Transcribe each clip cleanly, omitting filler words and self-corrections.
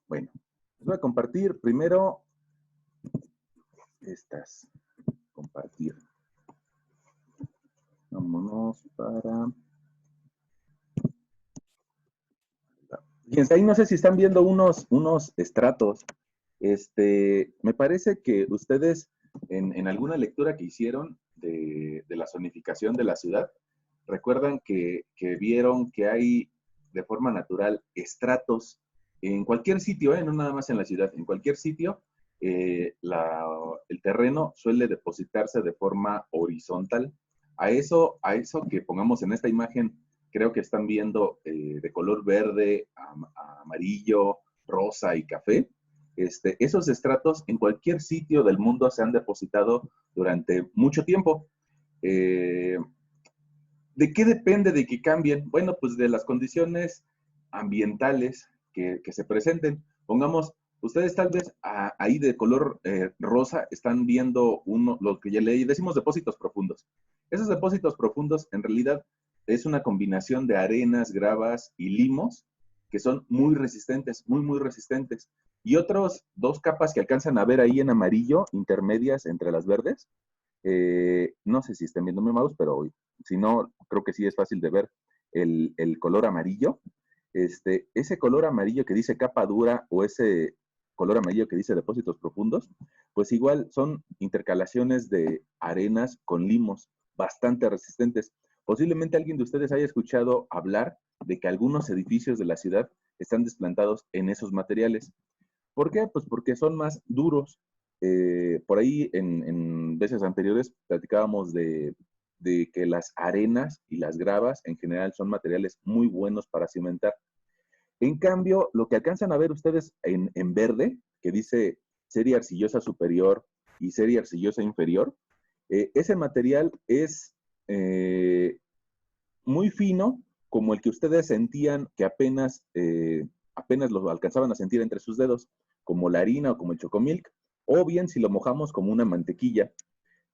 Bueno, les voy a compartir primero estas. Compartir. Vámonos para... Fíjense, ahí no sé si están viendo unos estratos. Me parece que ustedes en alguna lectura que hicieron de la zonificación de la ciudad, recuerdan que vieron que hay de forma natural estratos en cualquier sitio, no nada más en la ciudad, en cualquier sitio, el terreno suele depositarse de forma horizontal. A eso que pongamos en esta imagen, creo que están viendo de color verde, amarillo, rosa y café. Esos estratos en cualquier sitio del mundo se han depositado durante mucho tiempo. ¿De qué depende de que cambien? Bueno, pues de las condiciones ambientales que se presenten. Pongamos, ustedes tal vez ahí de color rosa están viendo lo que ya le decimos depósitos profundos. Esos depósitos profundos en realidad es una combinación de arenas, gravas y limos que son muy resistentes, muy resistentes. Y otros dos capas que alcanzan a ver ahí en amarillo, intermedias entre las verdes, no sé si están viendo mi mouse, pero si no, creo que sí es fácil de ver el color amarillo. Ese color amarillo que dice capa dura o ese color amarillo que dice depósitos profundos, pues igual son intercalaciones de arenas con limos bastante resistentes. Posiblemente alguien de ustedes haya escuchado hablar de que algunos edificios de la ciudad están desplantados en esos materiales. ¿Por qué? Pues porque son más duros. Por ahí en veces anteriores platicábamos de que las arenas y las gravas en general son materiales muy buenos para cimentar. En cambio, lo que alcanzan a ver ustedes en verde, que dice serie arcillosa superior y serie arcillosa inferior, ese material es muy fino, como el que ustedes sentían que apenas lo alcanzaban a sentir entre sus dedos, como la harina o como el chocomilk, o bien si lo mojamos como una mantequilla.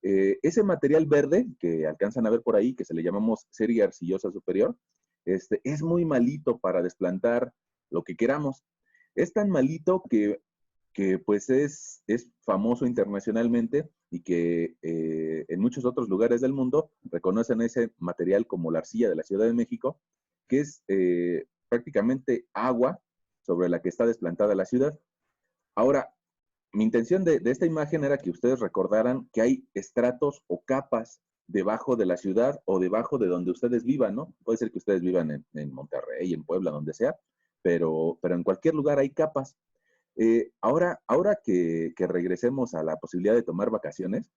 Ese material verde que alcanzan a ver por ahí, que se le llamamos serie arcillosa superior, es muy malito para desplantar lo que queramos. Es tan malito que pues es famoso internacionalmente y que en muchos otros lugares del mundo reconocen ese material como la arcilla de la Ciudad de México, que es prácticamente agua sobre la que está desplantada la ciudad. Ahora, mi intención de esta imagen era que ustedes recordaran que hay estratos o capas debajo de la ciudad o debajo de donde ustedes vivan, ¿no? Puede ser que ustedes vivan en Monterrey, en Puebla, donde sea, pero en cualquier lugar hay capas. Ahora que regresemos a la posibilidad de tomar vacaciones,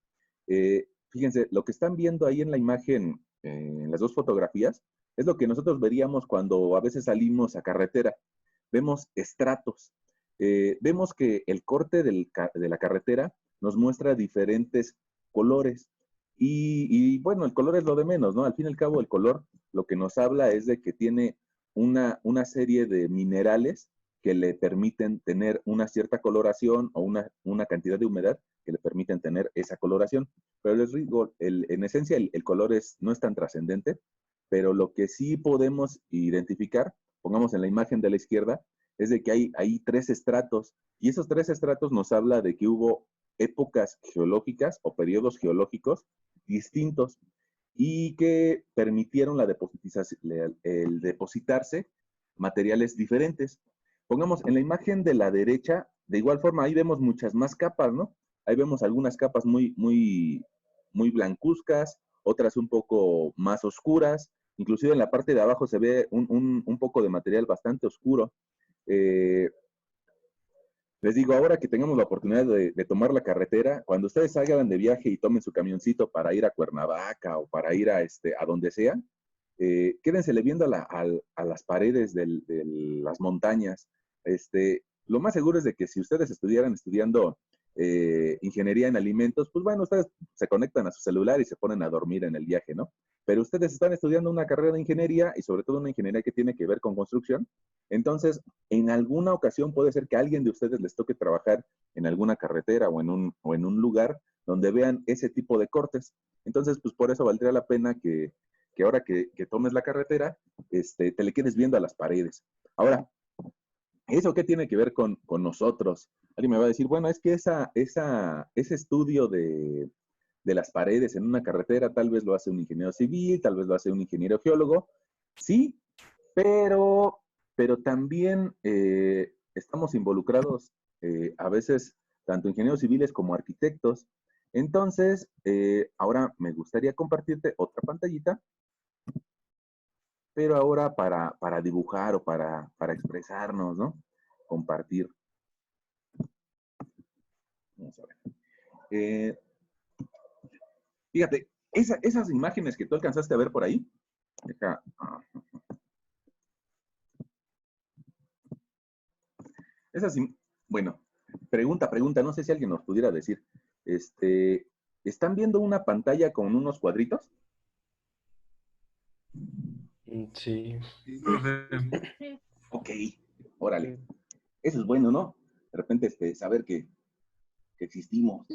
fíjense, lo que están viendo ahí en la imagen, en las dos fotografías, es lo que nosotros veríamos cuando a veces salimos a carretera. Vemos estratos. Vemos que el corte de la carretera nos muestra diferentes colores. Bueno, el color es lo de menos, ¿no? Al fin y al cabo, el color lo que nos habla es de que tiene una serie de minerales que le permiten tener una cierta coloración o una cantidad de humedad que le permiten tener esa coloración. Pero les digo, en esencia el color no es tan trascendente, pero lo que sí podemos identificar, pongamos en la imagen de la izquierda, es de que hay tres estratos y esos tres estratos nos habla de que hubo épocas geológicas o periodos geológicos distintos y que permitieron el depositarse materiales diferentes. Pongamos en la imagen de la derecha, de igual forma, ahí vemos muchas más capas, ¿no? Ahí vemos algunas capas muy blancuzcas, otras un poco más oscuras, inclusive en la parte de abajo se ve un poco de material bastante oscuro. Eh, Les digo, ahora que tengamos la oportunidad de tomar la carretera, cuando ustedes salgan de viaje y tomen su camioncito para ir a Cuernavaca o para ir a donde sea, quédensele viendo a las paredes de las montañas. Lo más seguro es de que si ustedes estuvieran estudiando ingeniería en alimentos, pues bueno, ustedes se conectan a su celular y se ponen a dormir en el viaje, ¿no? Pero ustedes están estudiando una carrera de ingeniería y sobre todo una ingeniería que tiene que ver con construcción. Entonces, en alguna ocasión puede ser que a alguien de ustedes les toque trabajar en alguna carretera o en un lugar donde vean ese tipo de cortes. Entonces, pues por eso valdría la pena que ahora que tomes la carretera, te le quedes viendo a las paredes. Ahora, ¿Eso qué tiene que ver con nosotros? Alguien me va a decir, bueno, es que ese estudio de las paredes en una carretera tal vez lo hace un ingeniero civil, tal vez lo hace un ingeniero geólogo. Sí, pero, pero también estamos involucrados a veces tanto ingenieros civiles como arquitectos. Entonces, ahora me gustaría compartirte otra pantallita, pero ahora para dibujar o para expresarnos, ¿no? Compartir. Vamos a ver. Eh, Fíjate, esas imágenes que tú alcanzaste a ver por ahí, deja, esas, bueno, pregunta, no sé si alguien nos pudiera decir, este, ¿están viendo una pantalla con unos cuadritos? Sí. Sí, profe. Ok, órale. Eso es bueno, ¿no? De repente, saber que existimos.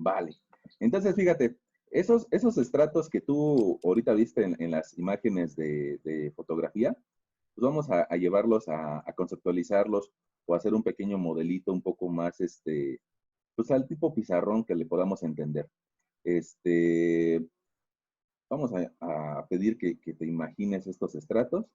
Vale. Entonces, fíjate, esos estratos que tú ahorita viste en las imágenes de fotografía, pues vamos a llevarlos a conceptualizarlos o hacer un pequeño modelito un poco más, pues al tipo pizarrón que le podamos entender. Este, Vamos a pedir que te imagines estos estratos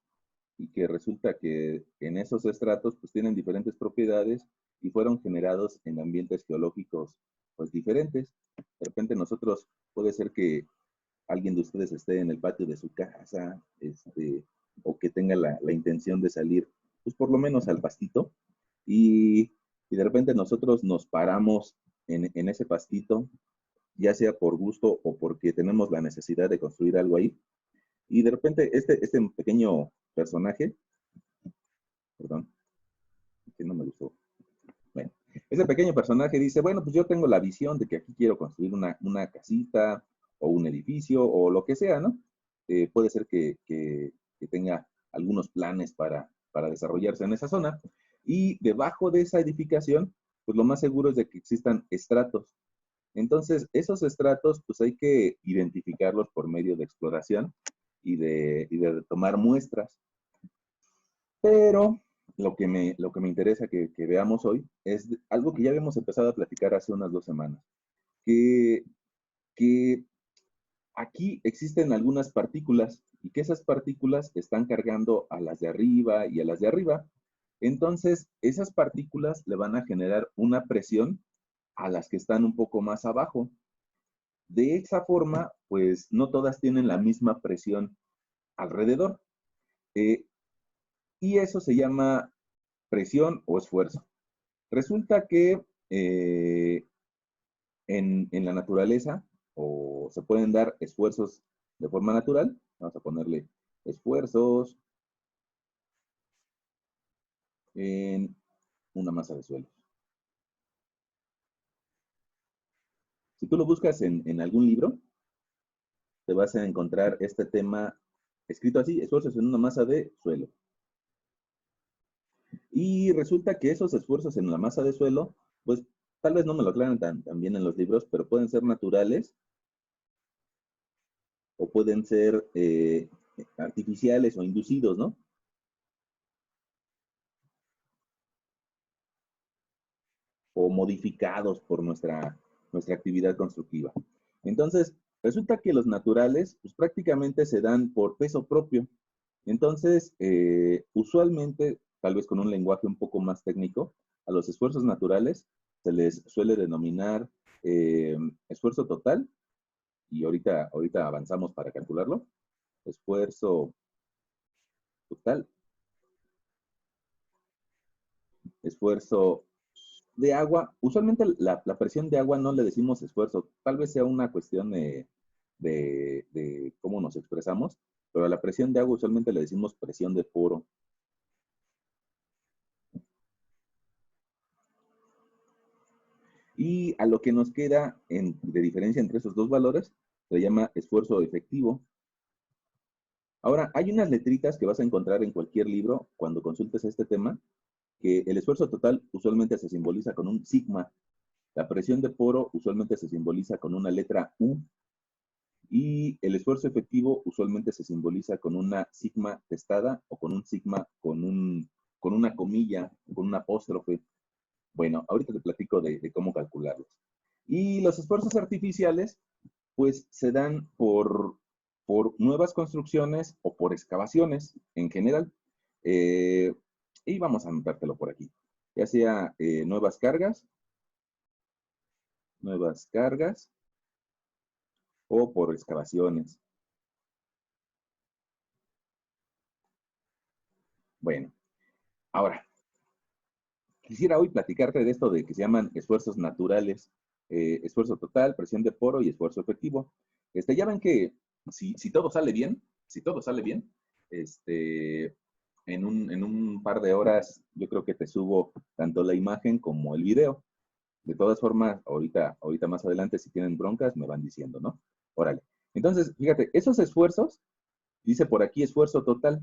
y que resulta que en esos estratos pues tienen diferentes propiedades y fueron generados en ambientes geológicos pues diferentes. De repente nosotros puede ser que alguien de ustedes esté en el patio de su casa, o que tenga la intención de salir, pues por lo menos al pastito, y de repente nosotros nos paramos en ese pastito, ya sea por gusto o porque tenemos la necesidad de construir algo ahí, y de repente este pequeño personaje, perdón, que no me gustó, bueno, ese pequeño personaje dice, bueno, pues yo tengo la visión de que aquí quiero construir una casita o un edificio o lo que sea, ¿no? Puede ser que tenga algunos planes para desarrollarse en esa zona. Y debajo de esa edificación, pues lo más seguro es de que existan estratos. Entonces, esos estratos, pues hay que identificarlos por medio de exploración y de tomar muestras. Pero lo que me interesa que veamos hoy es algo que ya habíamos empezado a platicar hace unas 2 semanas, que, que aquí existen algunas partículas y que esas partículas están cargando a las de arriba y a las de arriba. Entonces, esas partículas le van a generar una presión a las que están un poco más abajo. De esa forma, pues no todas tienen la misma presión alrededor. Eh, y eso se llama presión o esfuerzo. Resulta que en la naturaleza, o se pueden dar esfuerzos de forma natural, vamos a ponerle esfuerzos en una masa de suelos. Si tú lo buscas en algún libro, te vas a encontrar este tema escrito así, esfuerzos en una masa de suelo. Y resulta que esos esfuerzos en la masa de suelo, pues tal vez no me lo aclaran tan bien en los libros, pero pueden ser naturales o pueden ser artificiales o inducidos, ¿no? O modificados por nuestra actividad constructiva. Entonces, resulta que los naturales, pues prácticamente se dan por peso propio. Entonces, usualmente, tal vez con un lenguaje un poco más técnico, a los esfuerzos naturales se les suele denominar esfuerzo total, y ahorita avanzamos para calcularlo. Esfuerzo total, esfuerzo de agua. Usualmente la presión de agua no le decimos esfuerzo, tal vez sea una cuestión de cómo nos expresamos, pero a la presión de agua usualmente le decimos presión de poro. Y a lo que nos queda de diferencia entre esos dos valores se llama esfuerzo efectivo. Ahora, hay unas letritas que vas a encontrar en cualquier libro cuando consultes este tema, que el esfuerzo total usualmente se simboliza con un sigma, la presión de poro usualmente se simboliza con una letra U, Y el esfuerzo efectivo usualmente se simboliza con una sigma testada o con un sigma con una comilla, con un apóstrofe. Bueno, ahorita te platico de cómo calcularlos. Y los esfuerzos artificiales, pues se dan por nuevas construcciones o por excavaciones en general. Eh, y vamos a anotártelo por aquí. Ya sea nuevas cargas o por excavaciones. Bueno, ahora, quisiera hoy platicarte de esto de que se llaman esfuerzos naturales, esfuerzo total, presión de poro y esfuerzo efectivo. Ya ven que si todo sale bien, si todo sale bien, este, en un par de horas yo creo que te subo tanto la imagen como el video. De todas formas, ahorita más adelante, si tienen broncas, me van diciendo, ¿no? Órale. Entonces, fíjate, esos esfuerzos, dice por aquí esfuerzo total,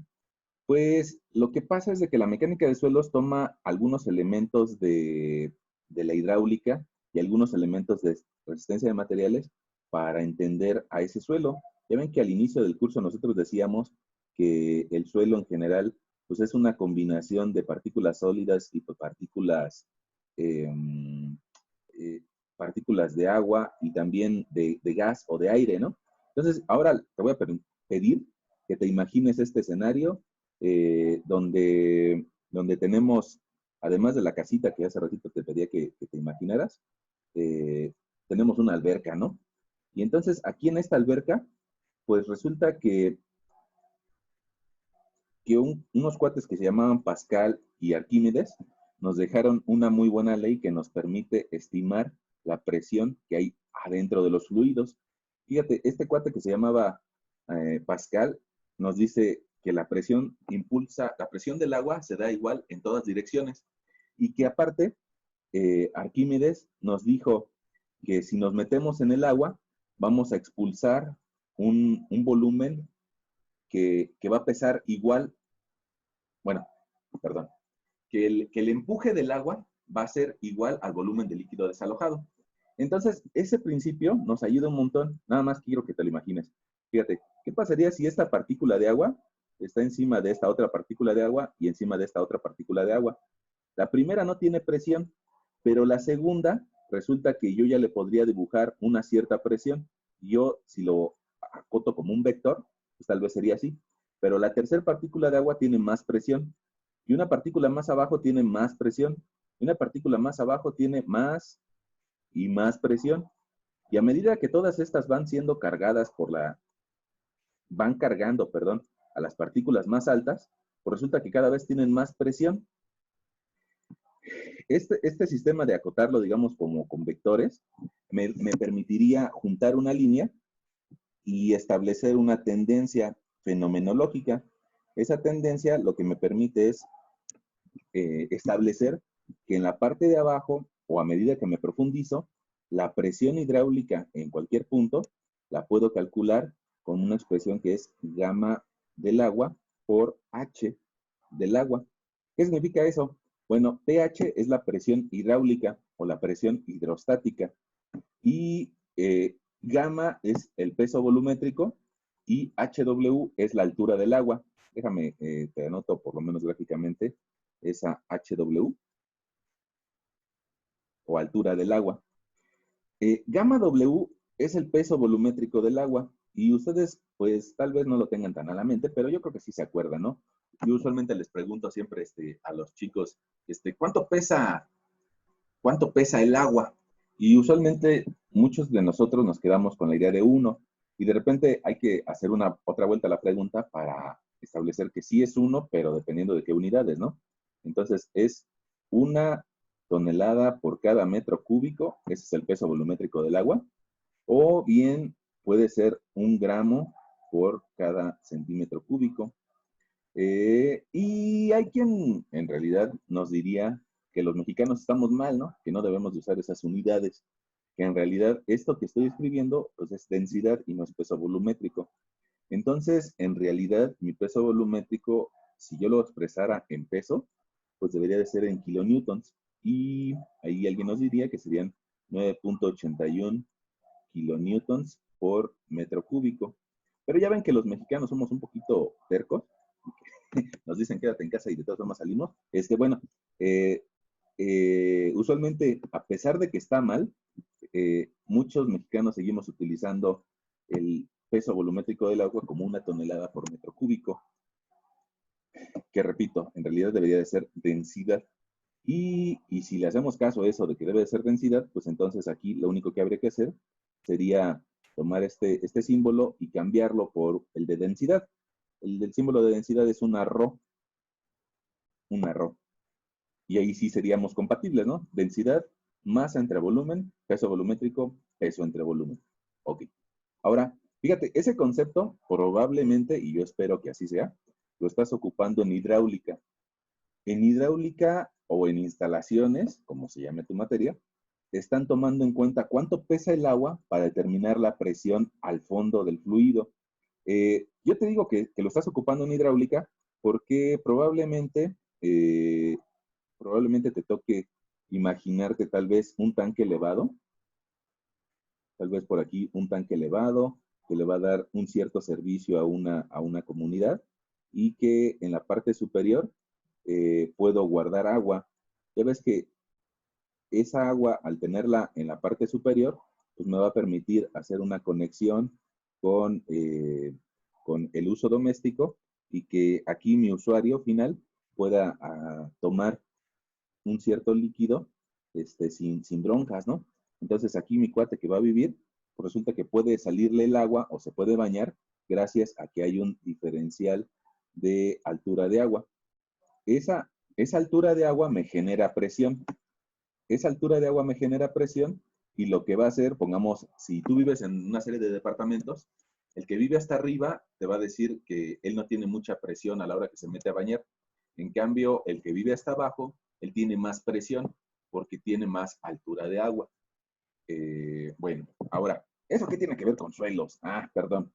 pues lo que pasa es de que la mecánica de suelos toma algunos elementos de la hidráulica y algunos elementos de resistencia de materiales para entender a ese suelo. Ya ven que al inicio del curso nosotros decíamos que el suelo en general pues es una combinación de partículas sólidas y eh, eh, partículas de agua y también de gas o de aire, ¿no? Entonces, ahora te voy a pedir que te imagines este escenario donde tenemos, además de la casita que hace ratito te pedía que te imaginaras, tenemos una alberca, ¿no? Y entonces aquí en esta alberca, pues resulta que unos cuates que se llamaban Pascal y Arquímedes nos dejaron una muy buena ley que nos permite estimar la presión que hay adentro de los fluidos. Fíjate, este cuate que se llamaba Pascal nos dice que la presión la presión del agua se da igual en todas direcciones y que aparte Arquímedes nos dijo que si nos metemos en el agua vamos a expulsar un volumen que va a pesar igual, bueno, perdón, que el empuje del agua va a ser igual al volumen de líquido desalojado. Entonces, ese principio nos ayuda un montón. Nada más quiero que te lo imagines. Fíjate, ¿qué pasaría si esta partícula de agua está encima de esta otra partícula de agua y encima de esta otra partícula de agua? La primera no tiene presión, pero la segunda resulta que yo ya le podría dibujar una cierta presión. Yo, si lo acoto como un vector, pues tal vez sería así. Pero la tercera partícula de agua tiene más presión. Y una partícula más abajo tiene más presión. Y una partícula más abajo tiene más y más presión. Y a medida que todas estas van siendo cargadas van cargando, perdón, a las partículas más altas, pues resulta que cada vez tienen más presión. Este sistema de acotarlo, digamos, como con vectores, me permitiría juntar una línea y establecer una tendencia fenomenológica. Esa tendencia lo que me permite es establecer que en la parte de abajo, o a medida que me profundizo, la presión hidráulica en cualquier punto la puedo calcular con una expresión que es gamma del agua por H del agua. ¿Qué significa eso? Bueno, pH es la presión hidráulica o la presión hidrostática y gamma es el peso volumétrico y HW es la altura del agua. Déjame, te anoto por lo menos gráficamente esa HW o altura del agua. Gamma W es el peso volumétrico del agua y ustedes pues tal vez no lo tengan tan a la mente, pero yo creo que sí se acuerdan, ¿no? Yo usualmente les pregunto siempre a los chicos, ¿cuánto pesa el agua? Y usualmente muchos de nosotros nos quedamos con la idea de 1 y de repente hay que hacer otra vuelta a la pregunta para establecer que sí es 1, pero dependiendo de qué unidades, ¿no? Entonces es 1 tonelada por cada metro cúbico, ese es el peso volumétrico del agua, o bien puede ser 1 gramo por cada centímetro cúbico. Y hay quien en realidad nos diría que los mexicanos estamos mal, ¿no? Que no debemos de usar esas unidades, que en realidad esto que estoy escribiendo pues es densidad y no es peso volumétrico. Entonces, en realidad, mi peso volumétrico, si yo lo expresara en peso, pues debería de ser en kilonewtons. Y ahí alguien nos diría que serían 9.81 kilonewtons por metro cúbico. Pero ya ven que los mexicanos somos un poquito tercos. Nos dicen quédate en casa y de todas formas salimos. Bueno, usualmente, a pesar de que está mal, muchos mexicanos seguimos utilizando el peso volumétrico del agua como 1 tonelada por metro cúbico, que repito, en realidad debería de ser densidad. Y si le hacemos caso a eso de que debe de ser densidad, pues entonces aquí lo único que habría que hacer sería tomar este símbolo y cambiarlo por el de densidad. El del símbolo de densidad es una ρ. Y ahí sí seríamos compatibles, ¿no? Densidad, masa entre volumen, peso volumétrico, peso entre volumen. Ok. Ahora, fíjate, ese concepto probablemente, y yo espero que así sea, lo estás ocupando en hidráulica. En hidráulica o en instalaciones, como se llame tu materia, están tomando en cuenta cuánto pesa el agua para determinar la presión al fondo del fluido. Yo te digo que lo estás ocupando en hidráulica porque probablemente te toque imaginarte tal vez un tanque elevado, tal vez por aquí un tanque elevado que le va a dar un cierto servicio a una comunidad y que en la parte superior puedo guardar agua. Ya ves que esa agua, al tenerla en la parte superior, pues me va a permitir hacer una conexión con el uso doméstico y que aquí mi usuario final pueda tomar un cierto líquido sin broncas, ¿no? Entonces aquí mi cuate que va a vivir, pues resulta que puede salirle el agua o se puede bañar gracias a que hay un diferencial de altura de agua. Esa altura de agua me genera presión. Esa altura de agua me genera presión y lo que va a hacer, pongamos, si tú vives en una serie de departamentos, el que vive hasta arriba te va a decir que él no tiene mucha presión a la hora que se mete a bañar. En cambio, el que vive hasta abajo, él tiene más presión porque tiene más altura de agua. Bueno, ahora, ¿eso qué tiene que ver con suelos? Perdón.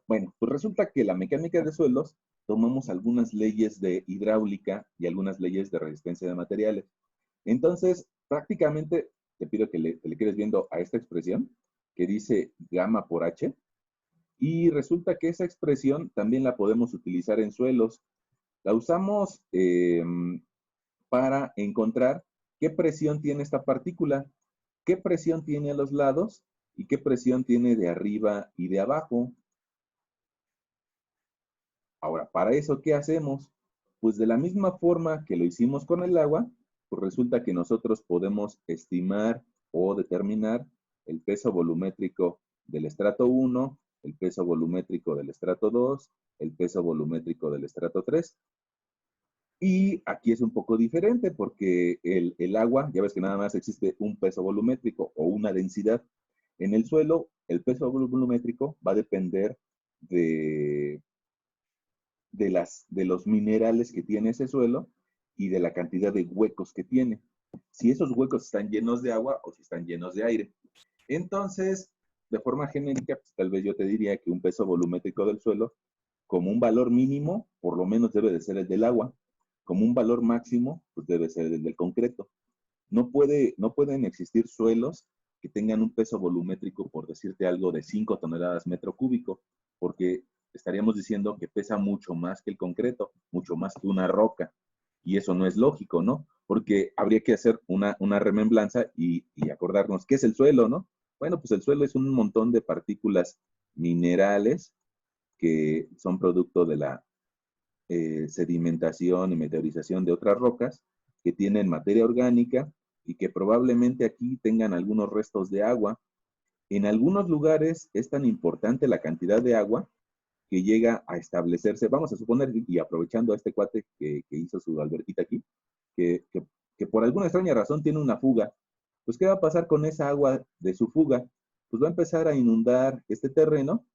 Bueno, pues resulta que la mecánica de suelos tomamos algunas leyes de hidráulica y algunas leyes de resistencia de materiales. Entonces, prácticamente te pido que le quedes viendo a esta expresión que dice gamma por H. Y resulta que esa expresión también la podemos utilizar en suelos. La usamos para encontrar qué presión tiene esta partícula, qué presión tiene a los lados y qué presión tiene de arriba y de abajo. Ahora, para eso, ¿qué hacemos? Pues de la misma forma que lo hicimos con el agua, pues resulta que nosotros podemos estimar o determinar el peso volumétrico del estrato 1, el peso volumétrico del estrato 2, el peso volumétrico del estrato 3. Y aquí es un poco diferente porque el agua, ya ves que nada más existe un peso volumétrico o una densidad. En el suelo, el peso volumétrico va a depender de los minerales que tiene ese suelo y de la cantidad de huecos que tiene. Si esos huecos están llenos de agua o si están llenos de aire. Entonces, de forma genérica, pues, tal vez yo te diría que un peso volumétrico del suelo, como un valor mínimo, por lo menos debe de ser el del agua. Como un valor máximo, pues debe ser el del concreto. No pueden existir suelos que tengan un peso volumétrico, por decirte algo, de 5 toneladas metro cúbico, porque estaríamos diciendo que pesa mucho más que el concreto, mucho más que una roca. Y eso no es lógico, ¿no? Porque habría que hacer una remembranza y acordarnos qué es el suelo, ¿no? Bueno, pues el suelo es un montón de partículas minerales que son producto de la sedimentación y meteorización de otras rocas que tienen materia orgánica y que probablemente aquí tengan algunos restos de agua. En algunos lugares es tan importante la cantidad de agua que llega a establecerse, vamos a suponer, y aprovechando a este cuate que hizo su alberquita aquí, que por alguna extraña razón tiene una fuga, pues ¿qué va a pasar con esa agua de su fuga? Pues va a empezar a inundar este terreno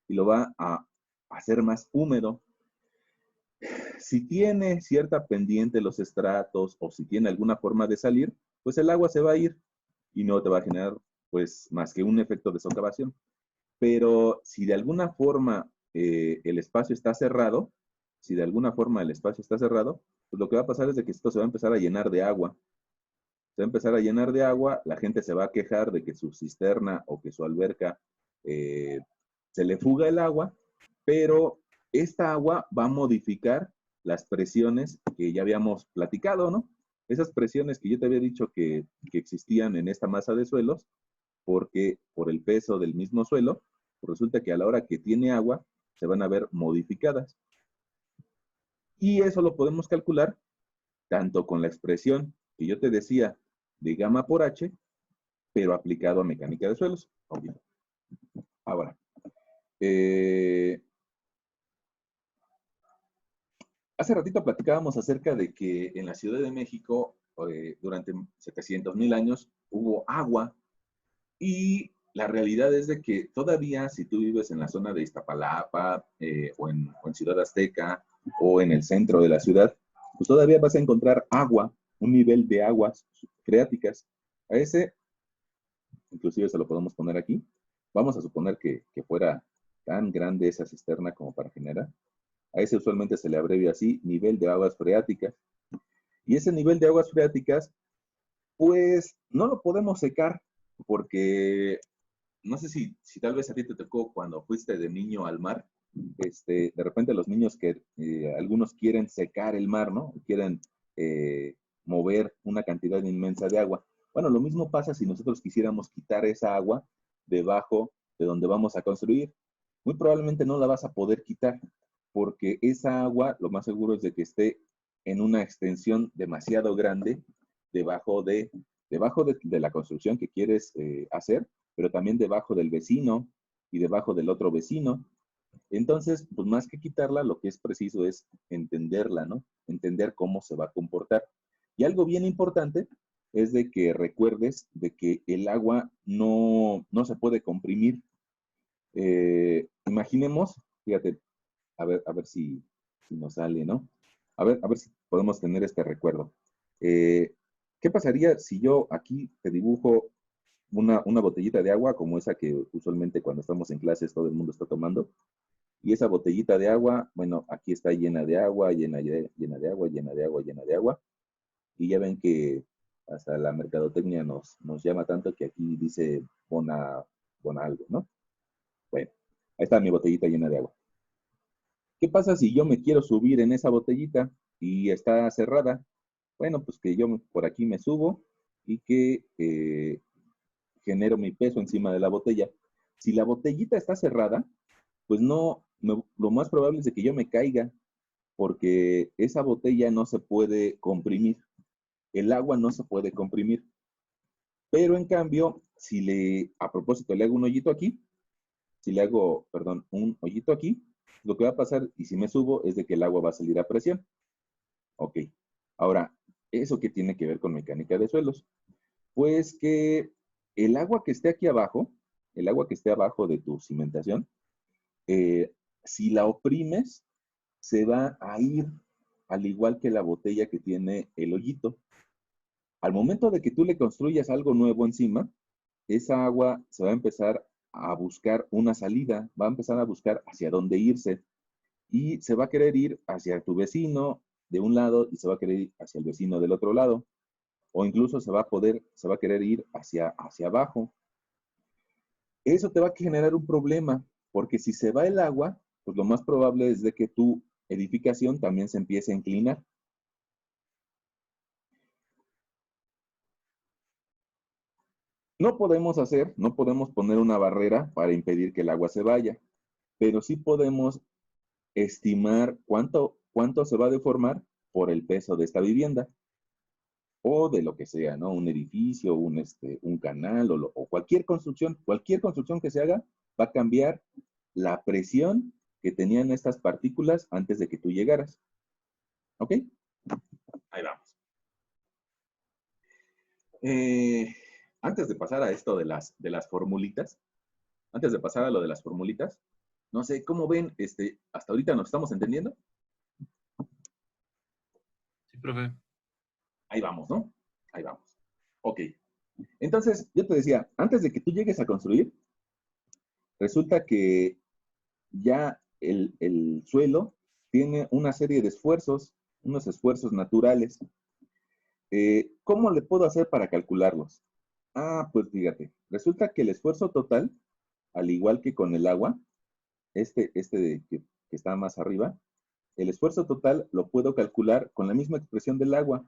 y lo va a hacer más húmedo. Si tiene cierta pendiente los estratos o si tiene alguna forma de salir, pues el agua se va a ir y no te va a generar pues más que un efecto de socavación. Pero si de alguna forma el espacio está cerrado, si de alguna forma el espacio está cerrado, pues lo que va a pasar es de que esto se va a empezar a llenar de agua. Se va a empezar a llenar de agua, la gente se va a quejar de que su cisterna o que su alberca eh, se le fuga el agua, pero esta agua va a modificar las presiones que ya habíamos platicado, ¿no? Esas presiones que yo te había dicho que existían en esta masa de suelos, porque por el peso del mismo suelo, pues resulta que a la hora que tiene agua, se van a ver modificadas. Y eso lo podemos calcular tanto con la expresión que yo te decía de gamma por H, pero aplicado a mecánica de suelos. Obvio. Ahora, eh, hace ratito platicábamos acerca de que en la Ciudad de México, durante 700,000 años, hubo agua y la realidad es de que todavía si tú vives en la zona de Iztapalapa o en Ciudad Azteca o en el centro de la ciudad, pues todavía vas a encontrar agua, un nivel de aguas freáticas. A ese, inclusive se lo podemos poner aquí. Vamos a suponer que fuera tan grande esa cisterna como para generar. A ese usualmente se le abrevia así, nivel de aguas freáticas. Y ese nivel de aguas freáticas, pues no lo podemos secar porque no sé si tal vez a ti te tocó cuando fuiste de niño al mar, de repente los niños que algunos quieren secar el mar, ¿no? Quieren eh, mover una cantidad inmensa de agua. Bueno, lo mismo pasa si nosotros quisiéramos quitar esa agua debajo de donde vamos a construir. Muy probablemente no la vas a poder quitar porque esa agua lo más seguro es de que esté en una extensión demasiado grande debajo de la construcción que quieres hacer, pero también debajo del vecino y debajo del otro vecino. Entonces, pues más que quitarla, lo que es preciso es entenderla, ¿no? Entender cómo se va a comportar. Y algo bien importante es de que recuerdes de que el agua no se puede comprimir. Imaginemos, fíjate, a ver si nos sale, ¿no? A ver si podemos tener este recuerdo. Eh, ¿Qué pasaría si yo aquí te dibujo una botellita de agua como esa que usualmente cuando estamos en clases todo el mundo está tomando? Y esa botellita de agua, bueno, aquí está llena de agua, llena de agua, llena de agua, llena de agua. Y ya ven que hasta la mercadotecnia nos llama tanto que aquí dice bona algo, ¿no? Bueno, ahí está mi botellita llena de agua. ¿Qué pasa si yo me quiero subir en esa botellita y está cerrada? Bueno, pues que yo por aquí me subo y que genero mi peso encima de la botella. Si la botellita está cerrada, pues lo más probable es de que yo me caiga, porque esa botella no se puede comprimir, el agua no se puede comprimir. Pero en cambio, a propósito, le hago un hoyito aquí, si le hago, perdón, un hoyito aquí, lo que va a pasar, y si me subo, es de que el agua va a salir a presión. Ok. Ahora, ¿eso qué tiene que ver con mecánica de suelos? Pues que el agua que esté aquí abajo, el agua que esté abajo de tu cimentación, eh, si la oprimes, se va a ir al igual que la botella que tiene el hoyito. Al momento de que tú le construyas algo nuevo encima, esa agua se va a empezar a buscar una salida, va a empezar a buscar hacia dónde irse y se va a querer ir hacia tu vecino de un lado y se va a querer ir hacia el vecino del otro lado, o incluso se va a querer ir hacia abajo. Eso te va a generar un problema, porque si se va el agua, pues lo más probable es de que tu edificación también se empiece a inclinar. No podemos poner una barrera para impedir que el agua se vaya, pero sí podemos estimar cuánto se va a deformar por el peso de esta vivienda o de lo que sea, ¿no? Un edificio, un canal o cualquier construcción que se haga va a cambiar la presión que tenían estas partículas antes de que tú llegaras. ¿Ok? Ahí vamos. Eh, Antes de pasar a esto de las formulitas, antes de pasar a lo de las formulitas, no sé, ¿cómo ven? ¿Hasta ahorita nos estamos entendiendo? Sí, profe. Ahí vamos, ¿no? Ahí vamos. Ok. Entonces, yo te decía, antes de que tú llegues a construir, resulta que ya el suelo tiene una serie de esfuerzos, unos esfuerzos naturales. ¿Cómo le puedo hacer para calcularlos? Ah, pues fíjate, resulta que el esfuerzo total al igual que con el agua, que está más arriba, el esfuerzo total lo puedo calcular con la misma expresión del agua,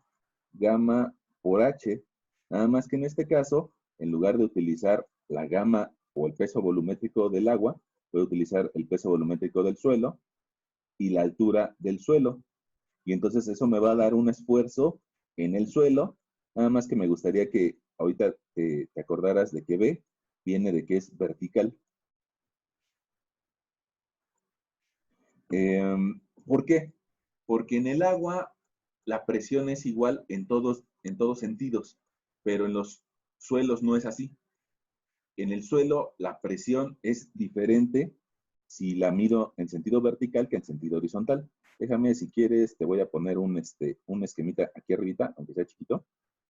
gamma por H, nada más que en este caso, en lugar de utilizar la gamma o el peso volumétrico del agua, puedo utilizar el peso volumétrico del suelo y la altura del suelo. Y entonces eso me va a dar un esfuerzo en el suelo, nada más que me gustaría que ahorita te acordaras de que B viene de que es vertical. ¿Por qué? Porque en el agua la presión es igual en todos sentidos, pero en los suelos no es así. En el suelo la presión es diferente si la mido en sentido vertical que en sentido horizontal. Déjame, si quieres, te voy a poner un esquemita aquí arribita, aunque sea chiquito,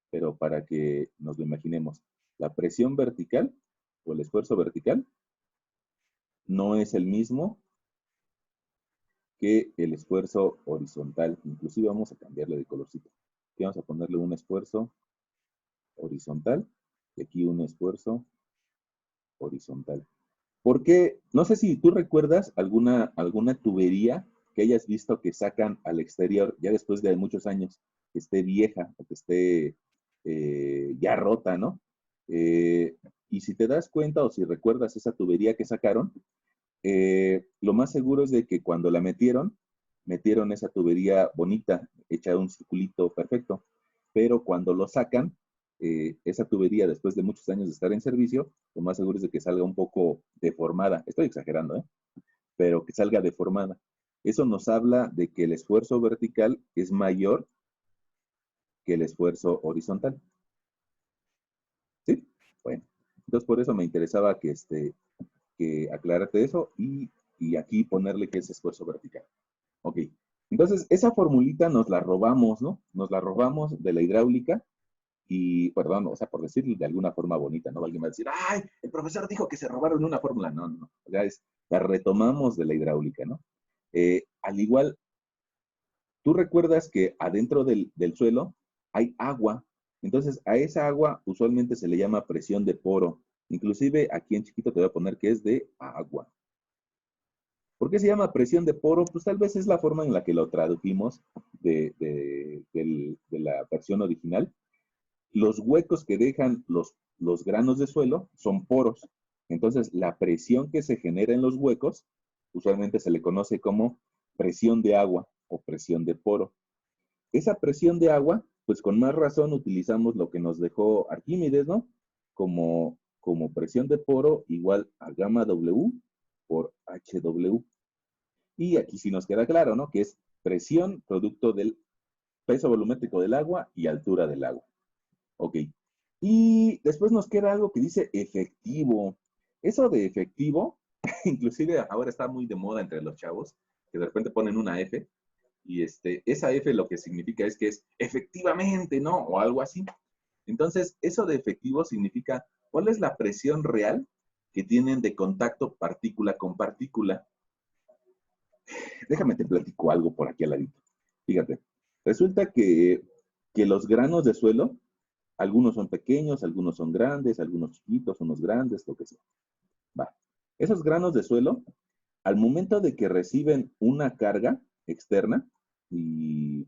pero para que nos lo imaginemos. La presión vertical o el esfuerzo vertical no es el mismo que el esfuerzo horizontal. Inclusive vamos a cambiarle de colorcito. Aquí vamos a ponerle un esfuerzo horizontal y aquí un esfuerzo horizontal. Porque no sé si tú recuerdas alguna tubería que hayas visto que sacan al exterior ya después de muchos años, que esté vieja o que esté ya rota, ¿no? Y si te das cuenta o si recuerdas esa tubería que sacaron, lo más seguro es de que cuando la metieron esa tubería bonita, hecha un circulito perfecto, pero cuando lo sacan, esa tubería, después de muchos años de estar en servicio, lo más seguro es de que salga un poco deformada. Estoy exagerando, ¿eh? Pero que salga deformada. Eso nos habla de que el esfuerzo vertical es mayor que el esfuerzo horizontal. ¿Sí? Bueno, entonces por eso me interesaba que aclararte eso y aquí ponerle que es esfuerzo vertical. Ok. Entonces, esa formulita nos la robamos, ¿no? Nos la robamos de la hidráulica y, perdón, o sea, por decirlo de alguna forma bonita, ¿no? Alguien va a decir, ¡ay! El profesor dijo que se robaron una fórmula. No, no, no. O sea, la retomamos de la hidráulica, ¿no? Al igual, tú recuerdas que adentro del suelo hay agua. Entonces, a esa agua usualmente se le llama presión de poro. Inclusive aquí en chiquito te voy a poner que es de agua. ¿Por qué se llama presión de poro? Pues tal vez es la forma en la que lo tradujimos de la versión original. Los huecos que dejan los granos de suelo son poros. Entonces, la presión que se genera en los huecos usualmente se le conoce como presión de agua o presión de poro. Esa presión de agua, pues con más razón utilizamos lo que nos dejó Arquímedes, ¿no? Como presión de poro igual a gamma W por HW. Y aquí sí nos queda claro, ¿no? Que es presión producto del peso volumétrico del agua y altura del agua. Ok. Y después nos queda algo que dice efectivo. Eso de efectivo, inclusive ahora está muy de moda entre los chavos, que de repente ponen una F, y esa F lo que significa es que es efectivamente, ¿no? O algo así. Entonces, eso de efectivo significa cuál es la presión real que tienen de contacto partícula con partícula. Déjame te platico algo por aquí al ladito. Fíjate, resulta que los granos de suelo, algunos son pequeños, algunos son grandes, algunos chiquitos, unos grandes, lo que sea. Va. Esos granos de suelo, al momento de que reciben una carga externa, y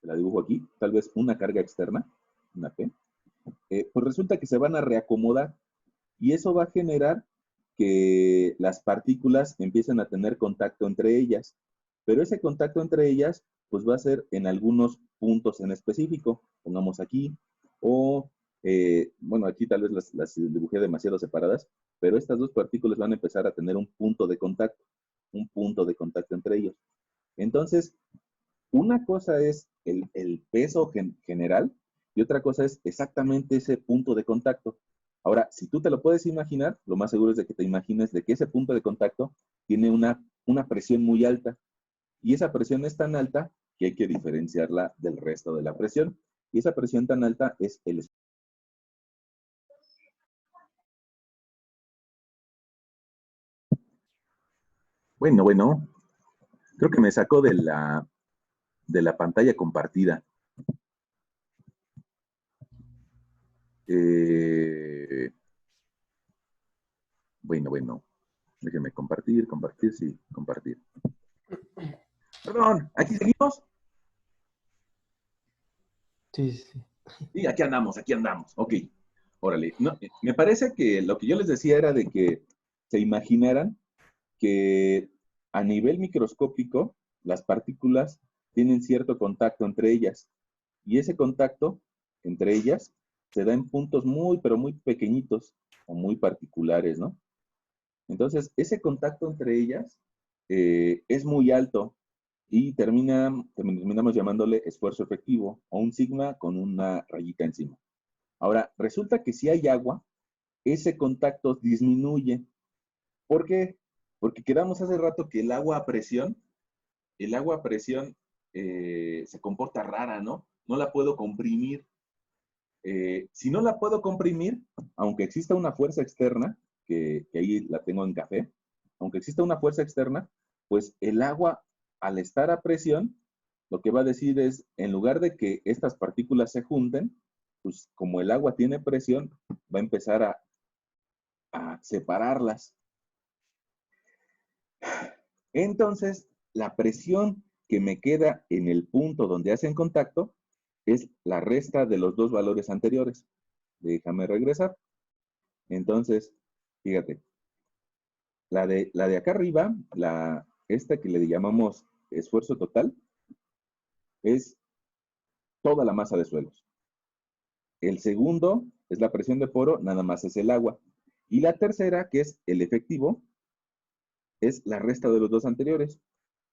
la dibujo aquí, tal vez una carga externa, una P, pues resulta que se van a reacomodar y eso va a generar que las partículas empiecen a tener contacto entre ellas, pero ese contacto entre ellas pues va a ser en algunos puntos en específico, pongamos aquí, o bueno, aquí tal vez las dibujé demasiado separadas, pero estas dos partículas van a empezar a tener un punto de contacto entre ellos. Entonces, una cosa es el peso general y otra cosa es exactamente ese punto de contacto. Ahora, si tú te lo puedes imaginar, lo más seguro es de que te imagines de que ese punto de contacto tiene una presión muy alta y esa presión es tan alta que hay que diferenciarla del resto de la presión. Y esa presión tan alta es el... Bueno, creo que me sacó de la pantalla compartida. Eh, Bueno. Déjenme compartir, sí, compartir. Perdón, ¿aquí seguimos? Sí, sí. Sí, aquí andamos. Ok, órale. No, me parece que lo que yo les decía era de que se imaginaran que a nivel microscópico las partículas tienen cierto contacto entre ellas y ese contacto entre ellas se da en puntos muy, pero muy pequeñitos o muy particulares, ¿no? Entonces, ese contacto entre ellas es muy alto y terminamos llamándole esfuerzo efectivo o un sigma con una rayita encima. Ahora, resulta que si hay agua, ese contacto disminuye. ¿Por qué? Porque quedamos hace rato que el agua a presión se comporta rara, ¿no? No la puedo comprimir. Si no la puedo comprimir, aunque exista una fuerza externa, que ahí la tengo en café, aunque exista una fuerza externa, pues el agua, al estar a presión, lo que va a decir es, en lugar de que estas partículas se junten, pues como el agua tiene presión, va a empezar a separarlas. Entonces, la presión que me queda en el punto donde hacen contacto es la resta de los dos valores anteriores. Déjame regresar. Entonces, fíjate, la de acá arriba, esta que le llamamos esfuerzo total, es toda la masa de suelos. El segundo es la presión de poro, nada más es el agua. Y la tercera, que es el efectivo, es la resta de los dos anteriores.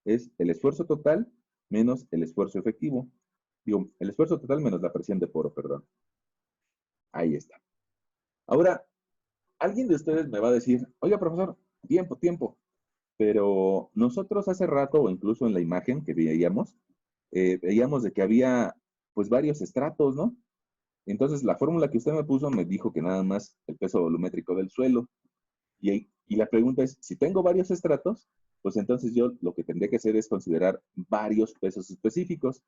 Es el esfuerzo total menos el esfuerzo efectivo. Digo, el esfuerzo total menos la presión de poro, perdón. Ahí está. Ahora, alguien de ustedes me va a decir, oiga, profesor, tiempo. Pero nosotros hace rato, o incluso en la imagen que veíamos de que había pues varios estratos, ¿no? Entonces la fórmula que usted me puso me dijo que nada más el peso volumétrico del suelo. Y la pregunta es, si tengo varios estratos, pues entonces yo lo que tendría que hacer es considerar varios pesos específicos.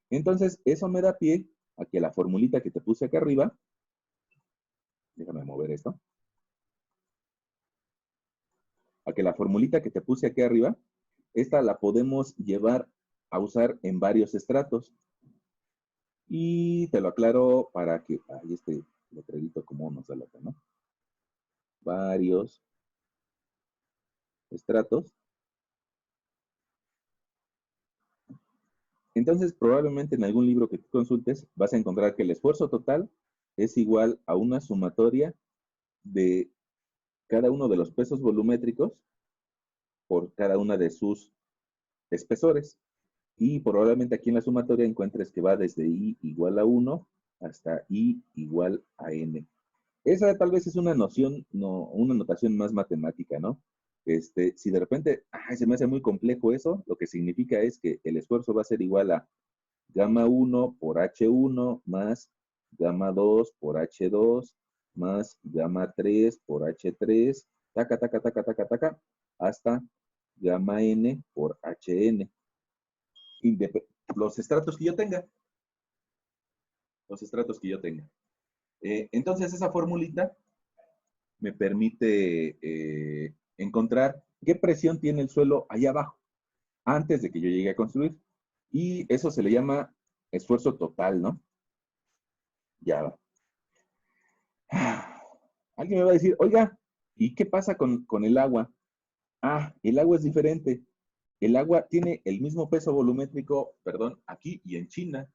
Entonces eso me da pie a que la formulita que te puse acá arriba, déjame mover esto, a que la formulita que te puse aquí arriba, esta la podemos llevar a usar en varios estratos. Y te lo aclaro para que, ahí este letrerito como nos da la pena, ¿no? Varios estratos. Entonces, probablemente en algún libro que tú consultes vas a encontrar que el esfuerzo total es igual a una sumatoria de cada uno de los pesos volumétricos por cada una de sus espesores. Y probablemente aquí en la sumatoria encuentres que va desde I igual a 1 hasta I igual a N. Esa tal vez es una noción, no, una notación más matemática, ¿no? Si de repente, se me hace muy complejo eso, lo que significa es que el esfuerzo va a ser igual a gamma 1 por H1 más gamma 2 por H2 más gamma 3 por H3, taca, hasta gamma N por HN. Los estratos que yo tenga. Los estratos que yo tenga. Entonces, esa formulita me permite encontrar qué presión tiene el suelo allá abajo, antes de que yo llegue a construir. Y eso se le llama esfuerzo total, ¿no? Ya va. Alguien me va a decir, oiga, ¿y qué pasa con el agua? El agua es diferente. El agua tiene el mismo peso volumétrico, perdón, aquí y en China,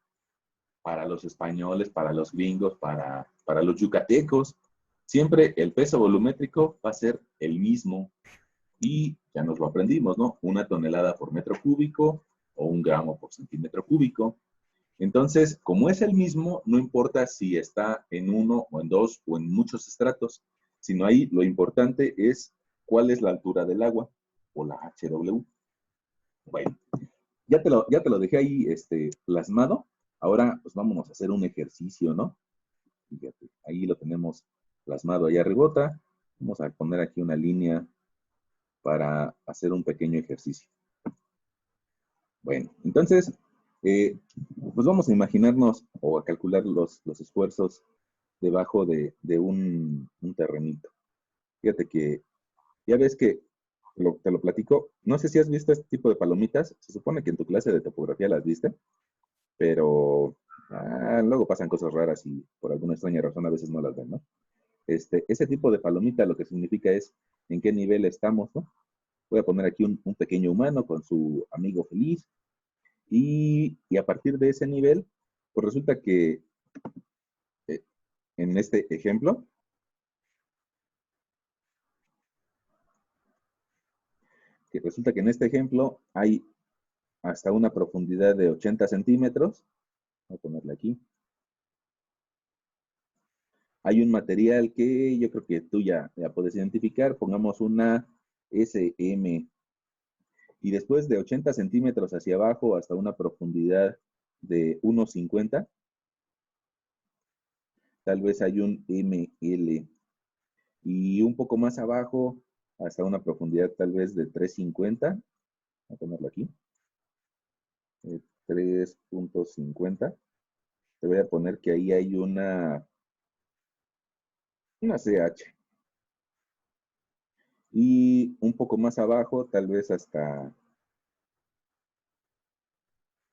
para los españoles, para los gringos, para los yucatecos. Siempre el peso volumétrico va a ser el mismo. Y ya nos lo aprendimos, ¿no? 1 tonelada por metro cúbico o 1 gramo por centímetro cúbico. Entonces, como es el mismo, no importa si está en uno o en dos o en muchos estratos, sino ahí lo importante es cuál es la altura del agua o la HW. Bueno, ya te lo dejé ahí plasmado. Ahora, pues vámonos a hacer un ejercicio, ¿no? Fíjate, ahí lo tenemos plasmado allá arribota. Vamos a poner aquí una línea para hacer un pequeño ejercicio. Bueno, entonces, pues vamos a imaginarnos o a calcular los esfuerzos debajo de un terrenito. Fíjate que Ya ves que te lo platico. No sé si has visto este tipo de palomitas. Se supone que en tu clase de topografía las viste, pero luego pasan cosas raras y por alguna extraña razón a veces no las ven, ¿no? Ese tipo de palomita lo que significa es en qué nivel estamos, ¿no? Voy a poner aquí un pequeño humano con su amigo feliz y a partir de ese nivel, pues resulta eh, en este ejemplo, hay hasta una profundidad de 80 centímetros. Voy a ponerle aquí. Hay un material que yo creo que tú ya puedes identificar. Pongamos una SM. Y después de 80 centímetros hacia abajo hasta una profundidad de 1,50, tal vez hay un ML. Y un poco más abajo hasta una profundidad tal vez de 3,50. Voy a ponerlo aquí. 3,50. Te voy a poner que ahí hay una CH. Y un poco más abajo, tal vez hasta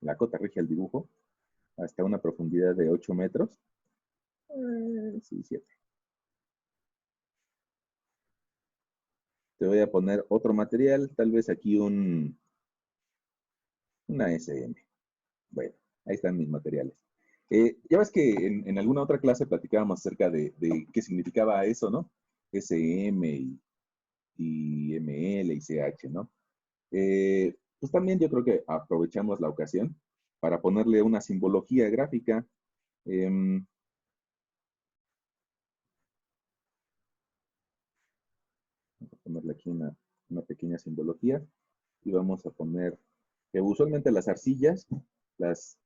la cota rige el dibujo, hasta una profundidad de 8 metros. Sí, 7. Te voy a poner otro material, tal vez aquí una SM. Bueno, ahí están mis materiales. Ya ves que en alguna otra clase platicábamos acerca de qué significaba eso, ¿no? SM y ML y CH, ¿no? Pues también yo creo que aprovechamos la ocasión para ponerle una simbología gráfica. Vamos a ponerle aquí una pequeña simbología y vamos a poner que usualmente las arcillas las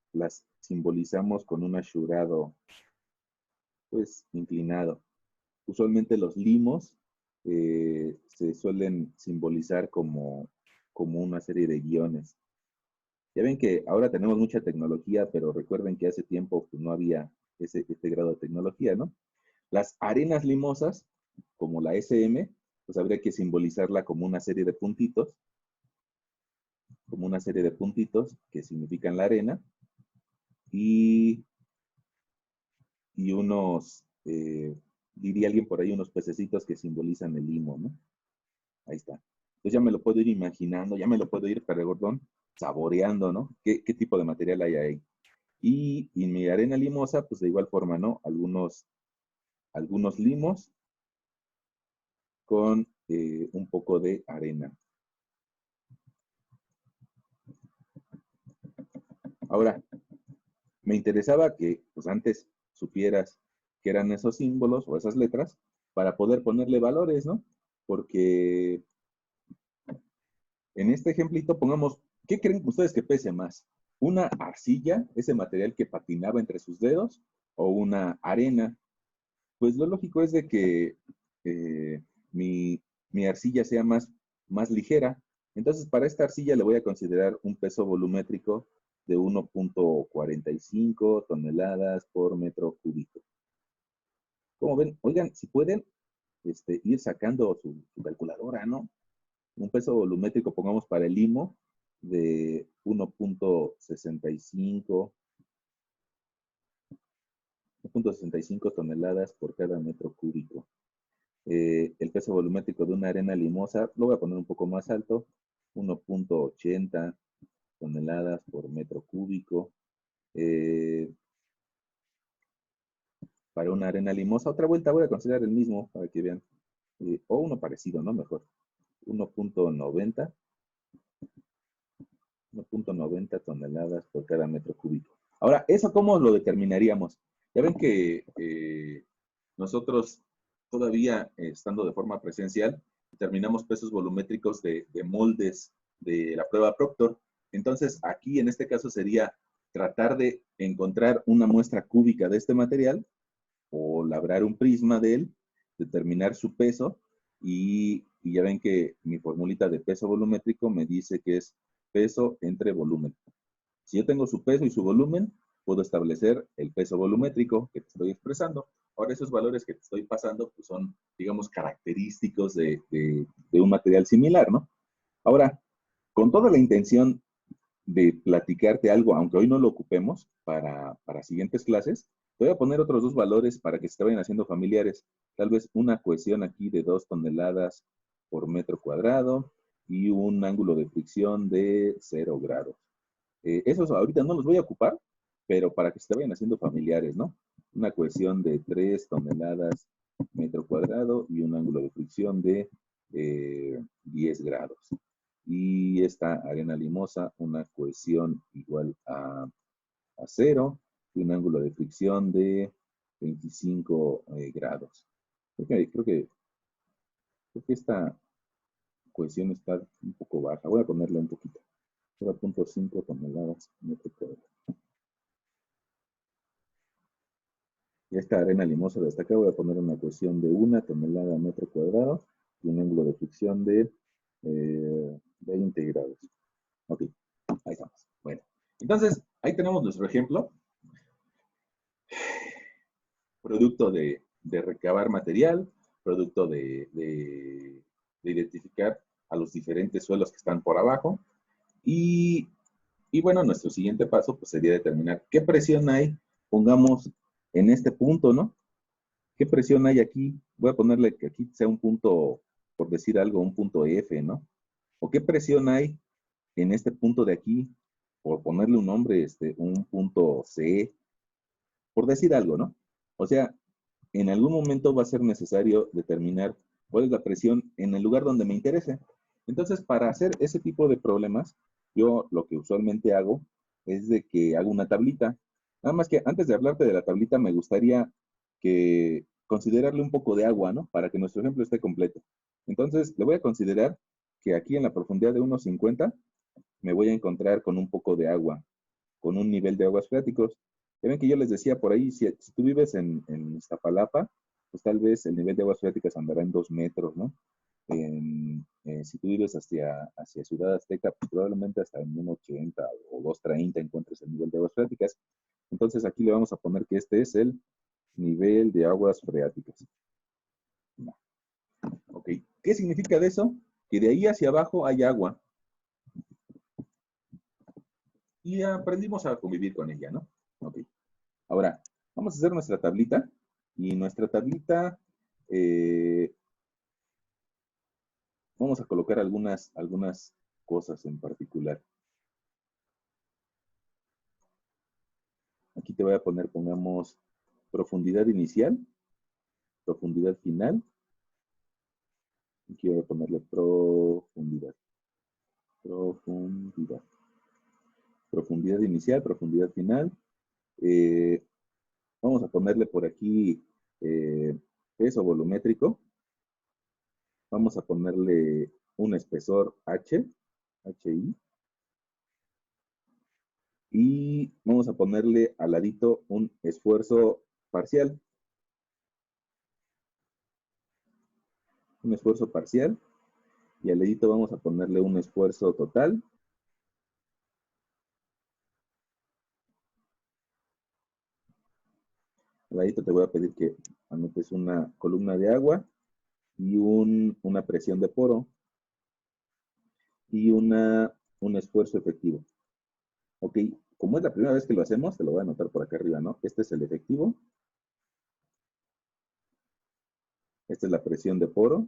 simbolizamos con un ashurado pues inclinado. Usualmente los limos se suelen simbolizar como una serie de guiones. Ya ven que ahora tenemos mucha tecnología, pero recuerden que hace tiempo pues, no había este grado de tecnología, ¿no? Las arenas limosas, como la SM, pues habría que simbolizarla como una serie de puntitos que significan la arena, y, y diría alguien por ahí, unos pececitos que simbolizan el limo, ¿no? Ahí está. Entonces ya me lo puedo ir imaginando, ya me lo puedo ir, perdón, saboreando, ¿no? ¿Qué tipo de material hay ahí? Y mi arena limosa, pues de igual forma, ¿no? Algunos limos con un poco de arena. Ahora, me interesaba que pues antes supieras qué eran esos símbolos o esas letras para poder ponerle valores, ¿no? Porque en este ejemplito pongamos, ¿qué creen ustedes que pese más? ¿Una arcilla, ese material que patinaba entre sus dedos, o una arena? Pues lo lógico es de que eh, mi arcilla sea más ligera. Entonces, para esta arcilla le voy a considerar un peso volumétrico de 1,45 toneladas por metro cúbico. ¿Cómo ven? Oigan, si pueden ir sacando su calculadora, ¿no? Un peso volumétrico, pongamos para el limo, de 1,65 toneladas por cada metro cúbico. El peso volumétrico de una arena limosa, lo voy a poner un poco más alto, 1,80 toneladas por metro cúbico. Para una arena limosa, otra vuelta voy a considerar el mismo para que vean, o uno parecido, ¿no? Mejor, 1,90 1,90 toneladas por cada metro cúbico. Ahora, ¿eso cómo lo determinaríamos? Ya ven que nosotros todavía, estando de forma presencial, determinamos pesos volumétricos de moldes de la prueba Proctor. Entonces, aquí en este caso sería tratar de encontrar una muestra cúbica de este material o labrar un prisma de él, determinar su peso y ya ven que mi formulita de peso volumétrico me dice que es peso entre volumen. Si yo tengo su peso y su volumen, puedo establecer el peso volumétrico que te estoy expresando. Ahora, esos valores que te estoy pasando pues son, digamos, característicos de un material similar, ¿no? Ahora, con toda la intención de platicarte algo, aunque hoy no lo ocupemos para siguientes clases, te voy a poner otros dos valores para que se te vayan haciendo familiares. Tal vez una cohesión aquí de 2 toneladas por metro cuadrado y un ángulo de fricción de 0 grados. Esos ahorita no los voy a ocupar, pero para que se te vayan haciendo familiares, ¿no? Una cohesión de 3 toneladas metro cuadrado y un ángulo de fricción de 10 grados. Y esta arena limosa, una cohesión igual a 0 y un ángulo de fricción de 25 grados. Creo que esta cohesión está un poco baja. Voy a ponerle un poquito. 0.5 toneladas metro cuadrado. Y esta arena limosa de hasta acá voy a poner una cohesión de 1 tonelada metro cuadrado y un ángulo de fricción de 20 grados. Ok, ahí estamos. Bueno, entonces ahí tenemos nuestro ejemplo. Producto de recabar material, producto de identificar a los diferentes suelos que están por abajo. Y bueno, nuestro siguiente paso pues, sería determinar qué presión hay, pongamos en este punto, ¿no? ¿Qué presión hay aquí? Voy a ponerle que aquí sea un punto, por decir algo, un punto F, ¿no? ¿O qué presión hay en este punto de aquí? Por ponerle un nombre, un punto C, por decir algo, ¿no? O sea, en algún momento va a ser necesario determinar cuál es la presión en el lugar donde me interese. Entonces, para hacer ese tipo de problemas, yo lo que usualmente hago es de que hago una tablita. Nada más que antes de hablarte de la tablita, me gustaría que considerarle un poco de agua, ¿no? Para que nuestro ejemplo esté completo. Entonces, le voy a considerar que aquí en la profundidad de 1.50 me voy a encontrar con un poco de agua, con un nivel de aguas freáticos. Ya ven que yo les decía por ahí, si tú vives en Iztapalapa, pues tal vez el nivel de aguas freáticas andará en 2 metros, ¿no? Si tú vives hacia Ciudad Azteca, pues probablemente hasta en 1.80 o 2.30 encuentres el nivel de aguas freáticas. Entonces aquí le vamos a poner que este es el nivel de aguas freáticas. No. Ok, ¿qué significa de eso? Que de ahí hacia abajo hay agua. Y aprendimos a convivir con ella, ¿no? Ok. Ahora, vamos a hacer nuestra tablita. Y nuestra tablita, vamos a colocar algunas cosas en particular. Aquí te voy a poner, pongamos, profundidad inicial, profundidad final. Aquí voy a ponerle profundidad. Profundidad. Profundidad inicial, profundidad final. Vamos a ponerle por aquí peso volumétrico. Vamos a ponerle un espesor H, HI. Y vamos a ponerle al ladito un esfuerzo parcial. Un esfuerzo parcial. Y al ladito vamos a ponerle un esfuerzo total. Al ladito te voy a pedir que anotes una columna de agua y una presión de poro y un esfuerzo efectivo. Ok, como es la primera vez que lo hacemos, te lo voy a anotar por acá arriba, ¿no? Este es el efectivo. Esta es la presión de poro.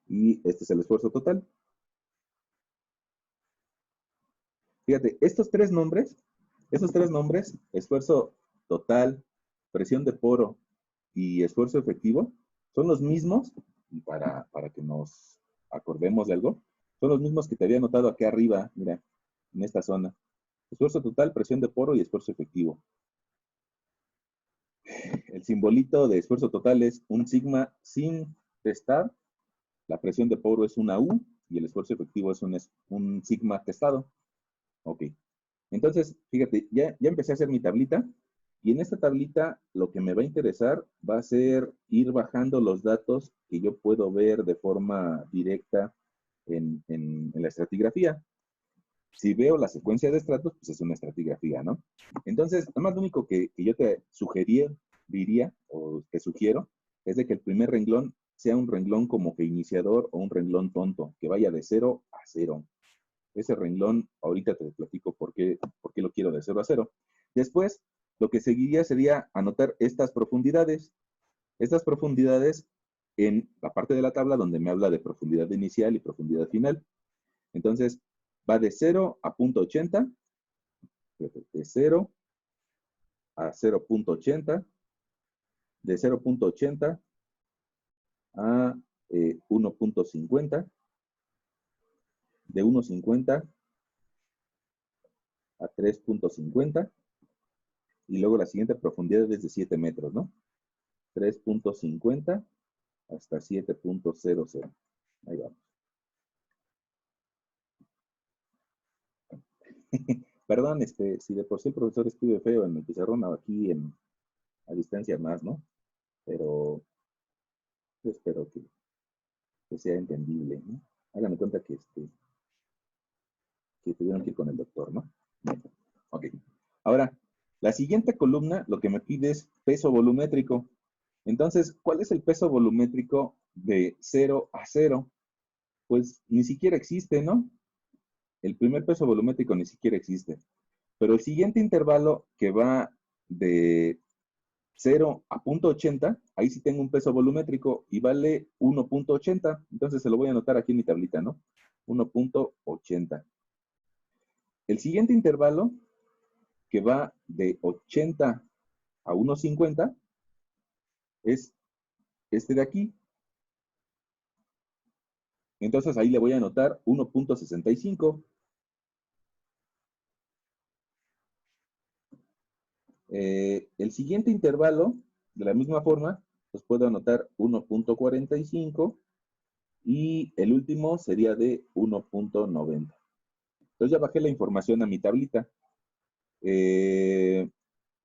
Y este es el esfuerzo total. Fíjate, estos tres nombres, esfuerzo total, presión de poro y esfuerzo efectivo, son los mismos, y para que nos acordemos de algo, son los mismos que te había anotado aquí arriba, mira, en esta zona. Esfuerzo total, presión de poro y esfuerzo efectivo. El simbolito de esfuerzo total es un sigma sin testar, la presión de poro es una U y el esfuerzo efectivo es un sigma testado. Ok. Entonces, fíjate, ya empecé a hacer mi tablita y en esta tablita lo que me va a interesar va a ser ir bajando los datos que yo puedo ver de forma directa en la estratigrafía. Si veo la secuencia de estratos, pues es una estratigrafía, ¿no? Entonces, nada más lo único que yo te diría, o te sugiero, es de que el primer renglón sea un renglón como que iniciador o un renglón tonto, que vaya de 0 a 0. Ese renglón, ahorita te platico por qué lo quiero de 0 a 0. Después, lo que seguiría sería anotar estas profundidades. Estas profundidades en la parte de la tabla donde me habla de profundidad inicial y profundidad final. Entonces, va de 0 a punto 80, de 0 a 0.80, de 0.80 a 1.50, de 1.50 a 3.50, y luego la siguiente profundidad es de 7 metros, ¿no? 3.50 hasta 7.00. Ahí vamos. Perdón, si de por sí el profesor escribe feo en el pizarrón, aquí a distancia más, ¿no? Pero yo espero que sea entendible, ¿no? Háganme cuenta que tuvieron que ir con el doctor, ¿no? Ok. Ahora, la siguiente columna lo que me pide es peso volumétrico. Entonces, ¿cuál es el peso volumétrico de 0 a 0? Pues ni siquiera existe, ¿no? El primer peso volumétrico ni siquiera existe. Pero el siguiente intervalo que va de 0 a 0.80, ahí sí tengo un peso volumétrico y vale 1.80. Entonces se lo voy a anotar aquí en mi tablita, ¿no? 1.80. El siguiente intervalo que va de 80 a 1.50 es este de aquí. Entonces ahí le voy a anotar 1.65. El siguiente intervalo, de la misma forma, pues puedo anotar 1.45 y el último sería de 1.90. Entonces ya bajé la información a mi tablita.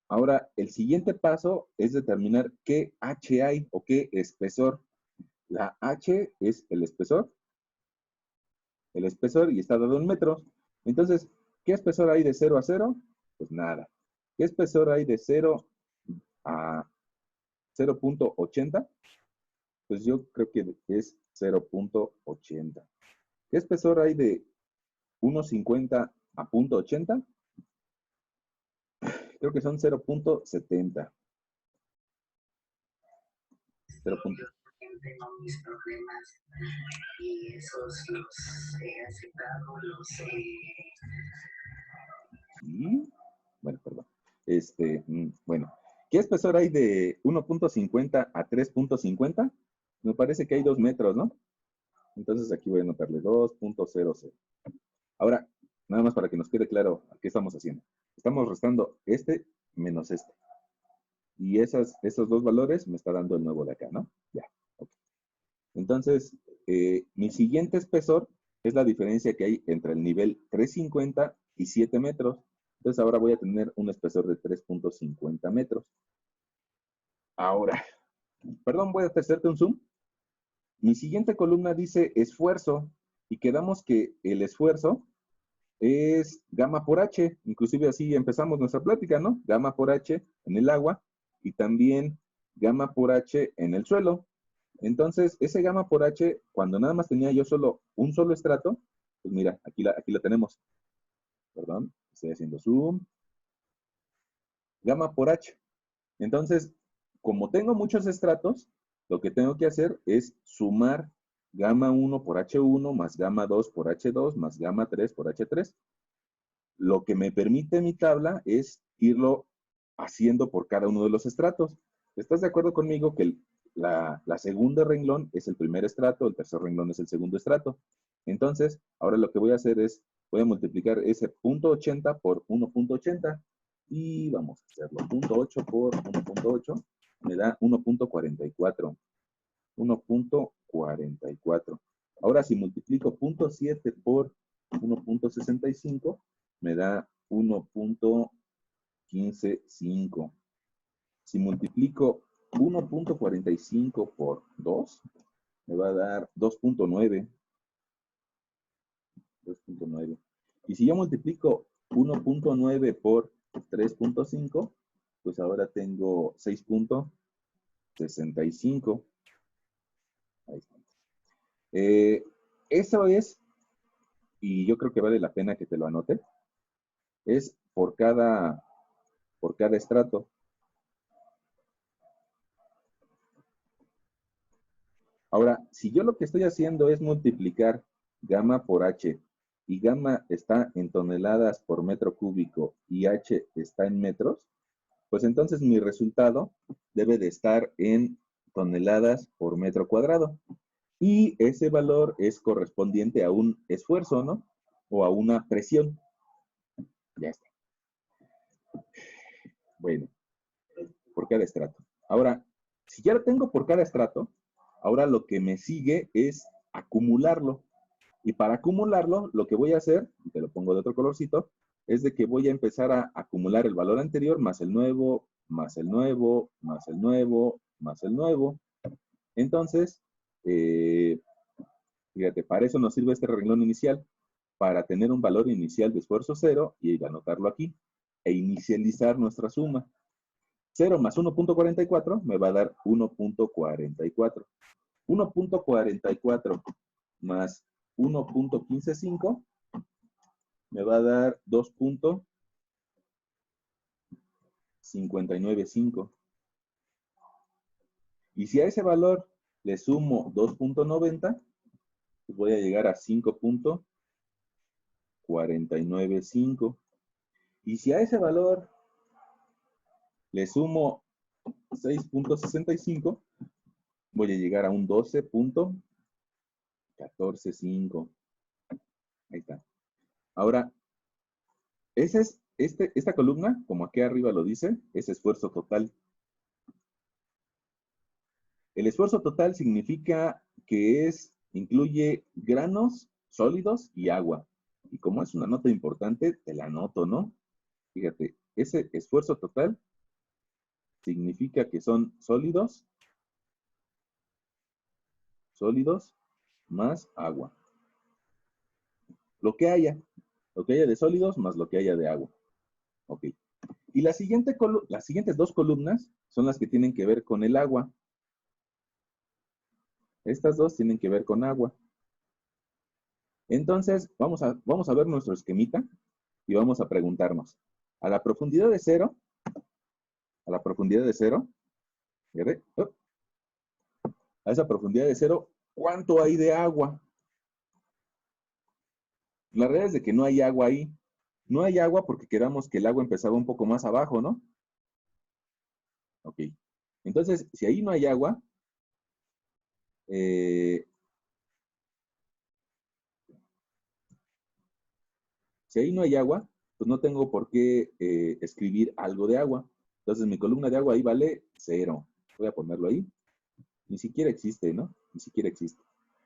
Ahora, el siguiente paso es determinar qué H hay o qué espesor. La H es el espesor y está dado en metros. Entonces, ¿qué espesor hay de 0 a 0? Pues nada. ¿Qué espesor hay de 0 a 0.80? Pues yo creo que es 0.80. ¿Qué espesor hay de 1.50 a 0.80? Creo que son 0.70. 0. Tengo mis problemas y esos los he aceptado, Y, bueno, perdón. Bueno, ¿qué espesor hay de 1.50 a 3.50? Me parece que hay 2 metros, ¿no? Entonces aquí voy a anotarle 2.00. Ahora, nada más para que nos quede claro qué estamos haciendo. Estamos restando este menos este. Y esos dos valores me está dando el nuevo de acá, ¿no? Ya. Okay. Entonces, mi siguiente espesor es la diferencia que hay entre el nivel 350 y 7 metros. Entonces ahora voy a tener un espesor de 3.50 metros. Ahora, perdón, voy a hacerte un zoom. Mi siguiente columna dice esfuerzo y quedamos que el esfuerzo es gamma por H. Inclusive así empezamos nuestra plática, ¿no? Gamma por H en el agua y también gamma por H en el suelo. Entonces, ese gamma por H, cuando nada más tenía yo solo un solo estrato, pues mira, aquí la tenemos. Perdón, estoy haciendo zoom. Gamma por H. Entonces, como tengo muchos estratos, lo que tengo que hacer es sumar gamma 1 por H1 más gamma 2 por H2 más gamma 3 por H3. Lo que me permite mi tabla es irlo haciendo por cada uno de los estratos. ¿Estás de acuerdo conmigo que la segunda renglón es el primer estrato, el tercer renglón es el segundo estrato? Entonces, ahora lo que voy a hacer es, voy a multiplicar ese punto 80 por 1.80 y vamos a hacerlo. 0.8 por 1.8 me da 1.44. 1.44. Ahora si multiplico 0.7 por 1.65 me da 1.155. Si multiplico 1.45 por 2, me va a dar 2.9. 2.9. Y si yo multiplico 1.9 por 3.5, pues ahora tengo 6.65. Ahí está. Eso es, y yo creo que vale la pena que te lo anote, es por cada estrato. Ahora, si yo lo que estoy haciendo es multiplicar gamma por H, y gamma está en toneladas por metro cúbico y H está en metros, pues entonces mi resultado debe de estar en toneladas por metro cuadrado. Y ese valor es correspondiente a un esfuerzo, ¿no? O a una presión. Ya está. Bueno, por cada estrato. Ahora, si ya lo tengo por cada estrato, ahora lo que me sigue es acumularlo. Y para acumularlo, lo que voy a hacer, y te lo pongo de otro colorcito, es de que voy a empezar a acumular el valor anterior más el nuevo, más el nuevo, más el nuevo, más el nuevo. Entonces, fíjate, para eso nos sirve este renglón inicial, para tener un valor inicial de esfuerzo 0 y anotarlo aquí, e inicializar nuestra suma. 0 más 1.44 me va a dar 1.44. 1.44 más 1.155 me va a dar 2.595. Y si a ese valor le sumo 2.90, pues voy a llegar a 5.495. Y si a ese valor le sumo 6.65, voy a llegar a un 12.145. Ahí está. Ahora, esta columna, como aquí arriba lo dice, es esfuerzo total. El esfuerzo total significa que incluye granos, sólidos y agua. Y como es una nota importante, te la anoto, ¿no? Fíjate, ese esfuerzo total significa que son sólidos más agua. Lo que haya de sólidos más lo que haya de agua. Ok. Y las siguientes dos columnas son las que tienen que ver con el agua. Estas dos tienen que ver con agua. Entonces, vamos a ver nuestro esquemita y vamos a preguntarnos, a la profundidad de cero, ¿verdad? A esa profundidad de cero, ¿cuánto hay de agua? La realidad es de que no hay agua ahí. No hay agua porque quedamos que el agua empezaba un poco más abajo, ¿no? Ok. Entonces, si ahí no hay agua, pues no tengo por qué escribir algo de agua. Entonces, mi columna de agua ahí vale 0. Voy a ponerlo ahí. Ni siquiera existe, ¿no? Ni siquiera existe.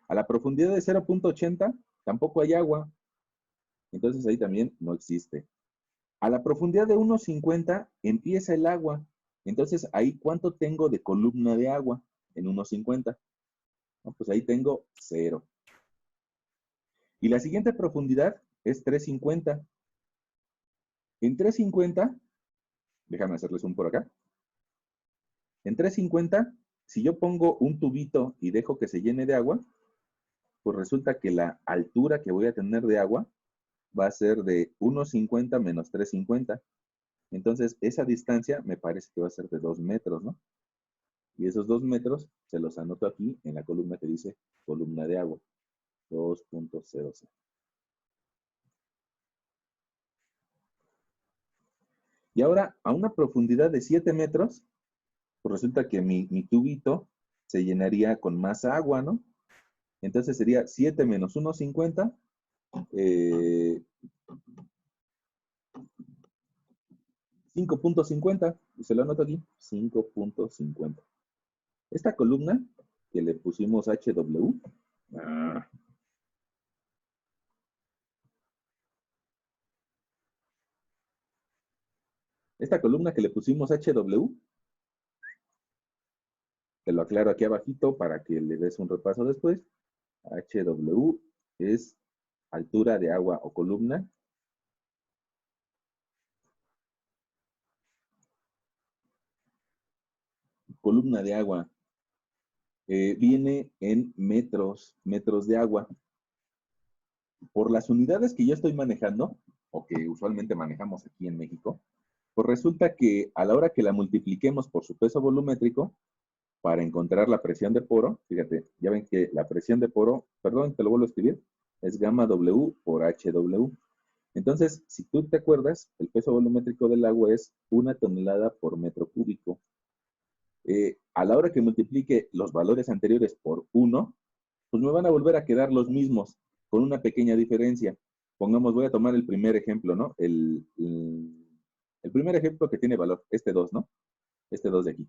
A la profundidad de 0.80 tampoco hay agua. Entonces, ahí también no existe. A la profundidad de 1.50 empieza el agua. Entonces, ahí, ¿cuánto tengo de columna de agua en 1.50? No, pues ahí tengo 0. Y la siguiente profundidad es 3.50. En 3.50, déjame hacerles un por acá. En 3.50, si yo pongo un tubito y dejo que se llene de agua, pues resulta que la altura que voy a tener de agua va a ser de 1.50 menos 3.50. Entonces, esa distancia me parece que va a ser de 2 metros, ¿no? Y esos 2 metros se los anoto aquí en la columna que dice columna de agua, 2.00. Y ahora, a una profundidad de 7 metros, pues resulta que mi tubito se llenaría con más agua, ¿no? Entonces sería 7 menos 1.50, 5.50, y se lo anoto aquí, 5.50. Esta columna que le pusimos HW, esta columna que le pusimos HW, te lo aclaro aquí abajito para que le des un repaso después. HW es altura de agua o columna columna de agua viene en metros de agua. Por las unidades que yo estoy manejando, o que usualmente manejamos aquí en México, pues resulta que a la hora que la multipliquemos por su peso volumétrico, para encontrar la presión de poro, fíjate, ya ven que la presión de poro, perdón, te lo vuelvo a escribir, es gamma W por HW. Entonces, si tú te acuerdas, el peso volumétrico del agua es 1 tonelada por metro cúbico. A la hora que multiplique los valores anteriores por 1, pues me van a volver a quedar los mismos, con una pequeña diferencia. Pongamos, voy a tomar el primer ejemplo, ¿no? El primer ejemplo que tiene valor, este 2, ¿no? Este 2 de aquí.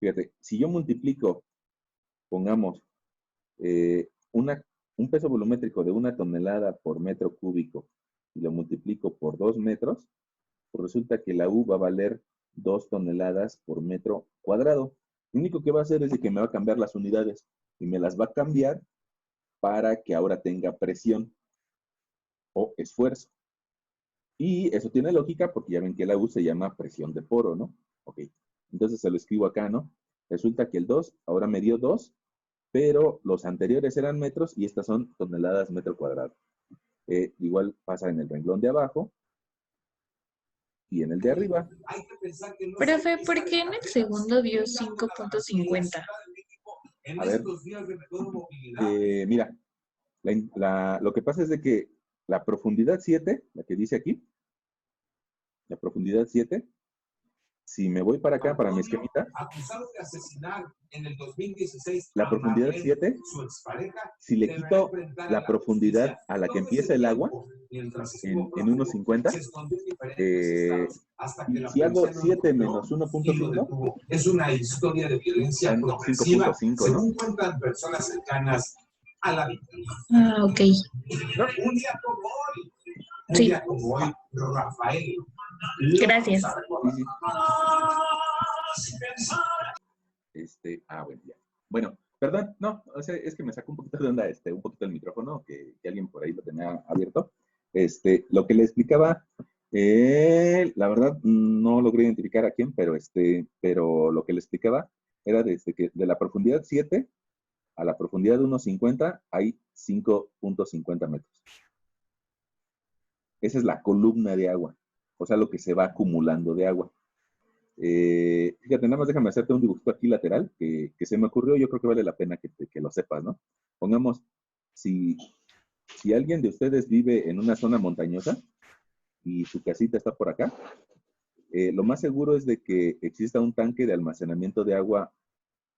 Fíjate, si yo multiplico, pongamos, un peso volumétrico de 1 tonelada por metro cúbico y lo multiplico por 2 metros, pues resulta que la U va a valer 2 toneladas por metro cuadrado. Lo único que va a hacer es de que me va a cambiar las unidades y me las va a cambiar para que ahora tenga presión o esfuerzo. Y eso tiene lógica porque ya ven que la U se llama presión de poro, ¿no? Ok, entonces se lo escribo acá, ¿no? Resulta que el 2 ahora me dio 2, pero los anteriores eran metros y estas son toneladas metro cuadrado. Igual pasa en el renglón de abajo y en el de arriba. Profe, ¿por qué en el segundo dio 5.50? A ver, mira, lo que pasa es de que la profundidad 7, la que dice aquí, la profundidad 7, si me voy para acá, para mi esquemita, la profundidad 7, si le quito la profundidad a la que empieza el agua, en 1.50, si hago 7 menos 1.5, es una historia de violencia progresiva, 5.5, ¿no? según cuentan personas cercanas a la víctima. Ah, ok. Un día como hoy, un Sí. día como hoy, Rafael. Gracias. Bueno, ya. Bueno, perdón, no, o sea, es que me sacó un poquito de onda, un poquito el micrófono, que alguien por ahí lo tenía abierto. Lo que le explicaba, la verdad, no logré identificar a quién, pero lo que le explicaba era que de la profundidad 7 a la profundidad de 1.50 hay 5.50 metros. Esa es la columna de agua, o sea, lo que se va acumulando de agua. Fíjate, nada más déjame hacerte un dibujito aquí lateral que se me ocurrió, yo creo que vale la pena que lo sepas, ¿no? Pongamos, si alguien de ustedes vive en una zona montañosa y su casita está por acá, lo más seguro es de que exista un tanque de almacenamiento de agua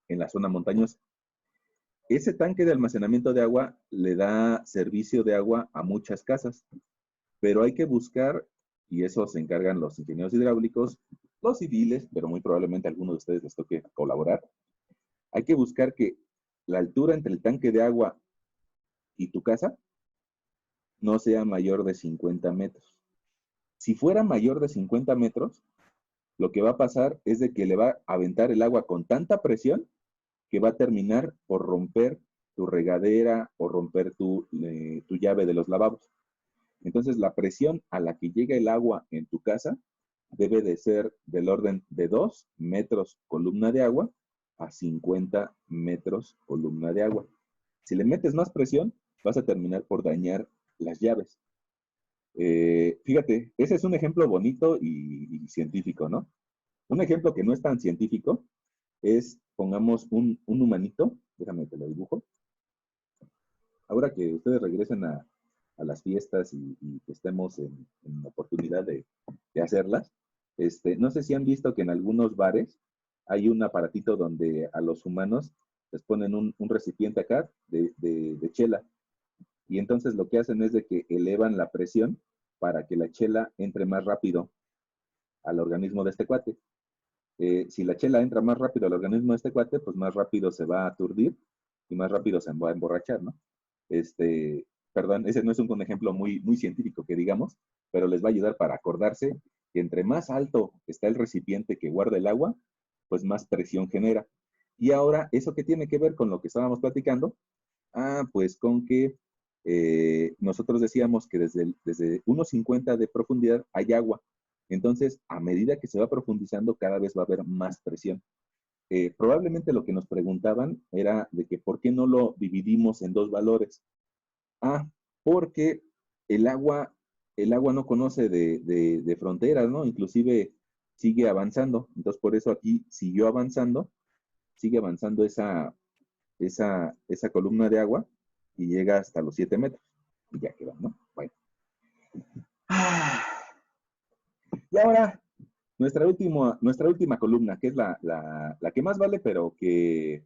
en la zona montañosa. Ese tanque de almacenamiento de agua le da servicio de agua a muchas casas, pero hay que buscar, y eso se encargan los ingenieros hidráulicos, los civiles, pero muy probablemente a algunos de ustedes les toque colaborar. Hay que buscar que la altura entre el tanque de agua y tu casa no sea mayor de 50 metros. Si fuera mayor de 50 metros, lo que va a pasar es de que le va a aventar el agua con tanta presión que va a terminar por romper tu regadera o romper tu llave de los lavabos. Entonces, la presión a la que llega el agua en tu casa debe de ser del orden de 2 metros columna de agua a 50 metros columna de agua. Si le metes más presión, vas a terminar por dañar las llaves. Fíjate, ese es un ejemplo bonito y científico, ¿no? Un ejemplo que no es tan científico es, pongamos, un humanito. Déjame que lo dibujo. Ahora que ustedes regresen a las fiestas y que estemos en oportunidad de hacerlas, no sé si han visto que en algunos bares hay un aparatito donde a los humanos les ponen un recipiente acá de chela. Y entonces lo que hacen es de que elevan la presión para que la chela entre más rápido al organismo de este cuate. Si la chela entra más rápido al organismo de este cuate, pues más rápido se va a aturdir y más rápido se va a emborrachar, ¿no? Perdón, ese no es un ejemplo muy, muy científico que digamos, pero les va a ayudar para acordarse que entre más alto está el recipiente que guarda el agua, pues más presión genera. Y ahora, ¿eso qué tiene que ver con lo que estábamos platicando? Pues con que nosotros decíamos que desde 1.50 de profundidad hay agua. Entonces, a medida que se va profundizando, cada vez va a haber más presión. probablemente lo que nos preguntaban era de que por qué no lo dividimos en dos valores. Ah, porque el agua, el agua no conoce de fronteras, ¿no? Inclusive sigue avanzando. Entonces, por eso aquí siguió avanzando, sigue avanzando esa columna de agua y llega hasta los 7 metros. Y ya queda, ¿no? Bueno. Y ahora, nuestra última columna, que es la que más vale, pero que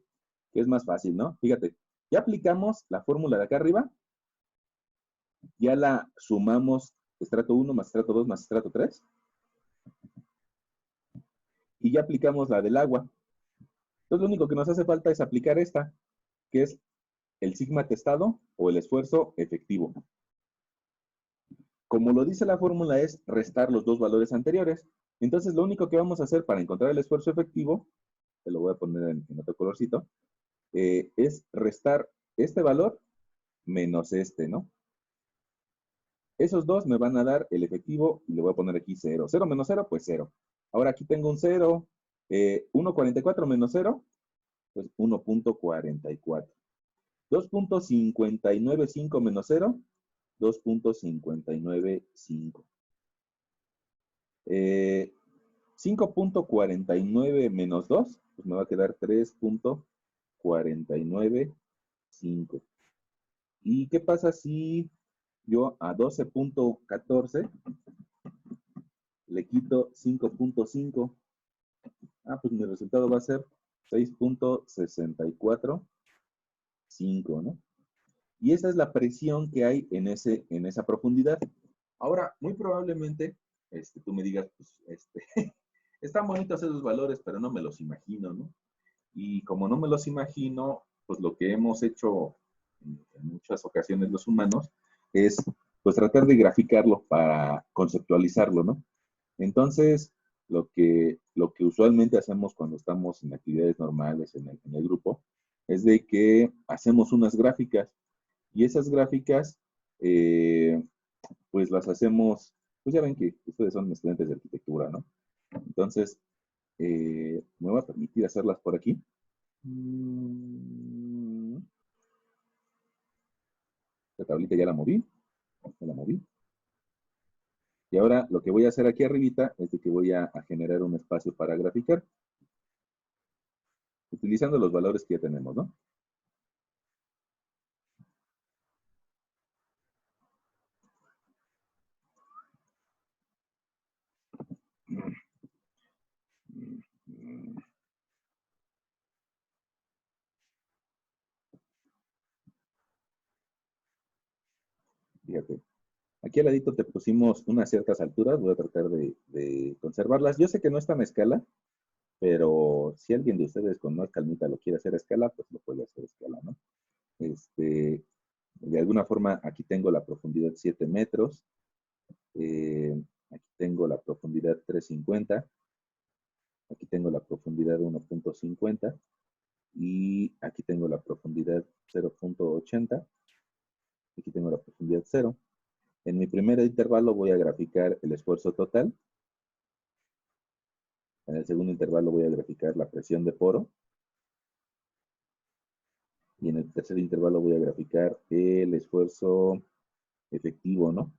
es más fácil, ¿no? Fíjate, ya aplicamos la fórmula de acá arriba, ya la sumamos estrato 1 más estrato 2 más estrato 3, y ya aplicamos la del agua. Entonces, lo único que nos hace falta es aplicar esta, que es el sigma testado o el esfuerzo efectivo. Como lo dice la fórmula, es restar los dos valores anteriores. Entonces, lo único que vamos a hacer para encontrar el esfuerzo efectivo, te lo voy a poner en otro colorcito, es restar este valor menos este, ¿no? Esos dos me van a dar el efectivo y le voy a poner aquí 0. 0 menos 0, pues 0. Ahora aquí tengo un 0. 1.44 menos 0, pues 1.44. 2.595 menos 0, 2.595. 5.49 menos 2, pues me va a quedar 3.495. ¿Y qué pasa si yo a 12.14 le quito 5.5? Ah, pues mi resultado va a ser 6.645, ¿no? Y esa es la presión que hay en esa profundidad. Ahora, muy probablemente, tú me digas, pues, están bonitos esos valores, pero no me los imagino, ¿no? Y como no me los imagino, pues lo que hemos hecho en muchas ocasiones los humanos es, pues, tratar de graficarlo para conceptualizarlo, ¿no? Entonces, lo que usualmente hacemos cuando estamos en actividades normales en el grupo es de que hacemos unas gráficas y esas gráficas, pues las hacemos, pues ya ven que ustedes son estudiantes de arquitectura, ¿no? Entonces, me voy a permitir hacerlas por aquí. La tablita ya la moví. Ya la moví. Y ahora lo que voy a hacer aquí arribita es de que voy a generar un espacio para graficar, utilizando los valores que ya tenemos, ¿no? Fíjate. Aquí al ladito te pusimos unas ciertas alturas, voy a tratar de conservarlas. Yo sé que no está en escala, pero si alguien de ustedes con más calmita lo quiere hacer a escala, pues lo puede hacer a escala, ¿no? De alguna forma, aquí tengo la profundidad 7 metros, aquí tengo la profundidad 350, aquí tengo la profundidad 1.50 y aquí tengo la profundidad 0.80, aquí tengo la profundidad 0. En mi primer intervalo voy a graficar el esfuerzo total. En el segundo intervalo voy a graficar la presión de poro. Y en el tercer intervalo voy a graficar el esfuerzo efectivo, ¿no?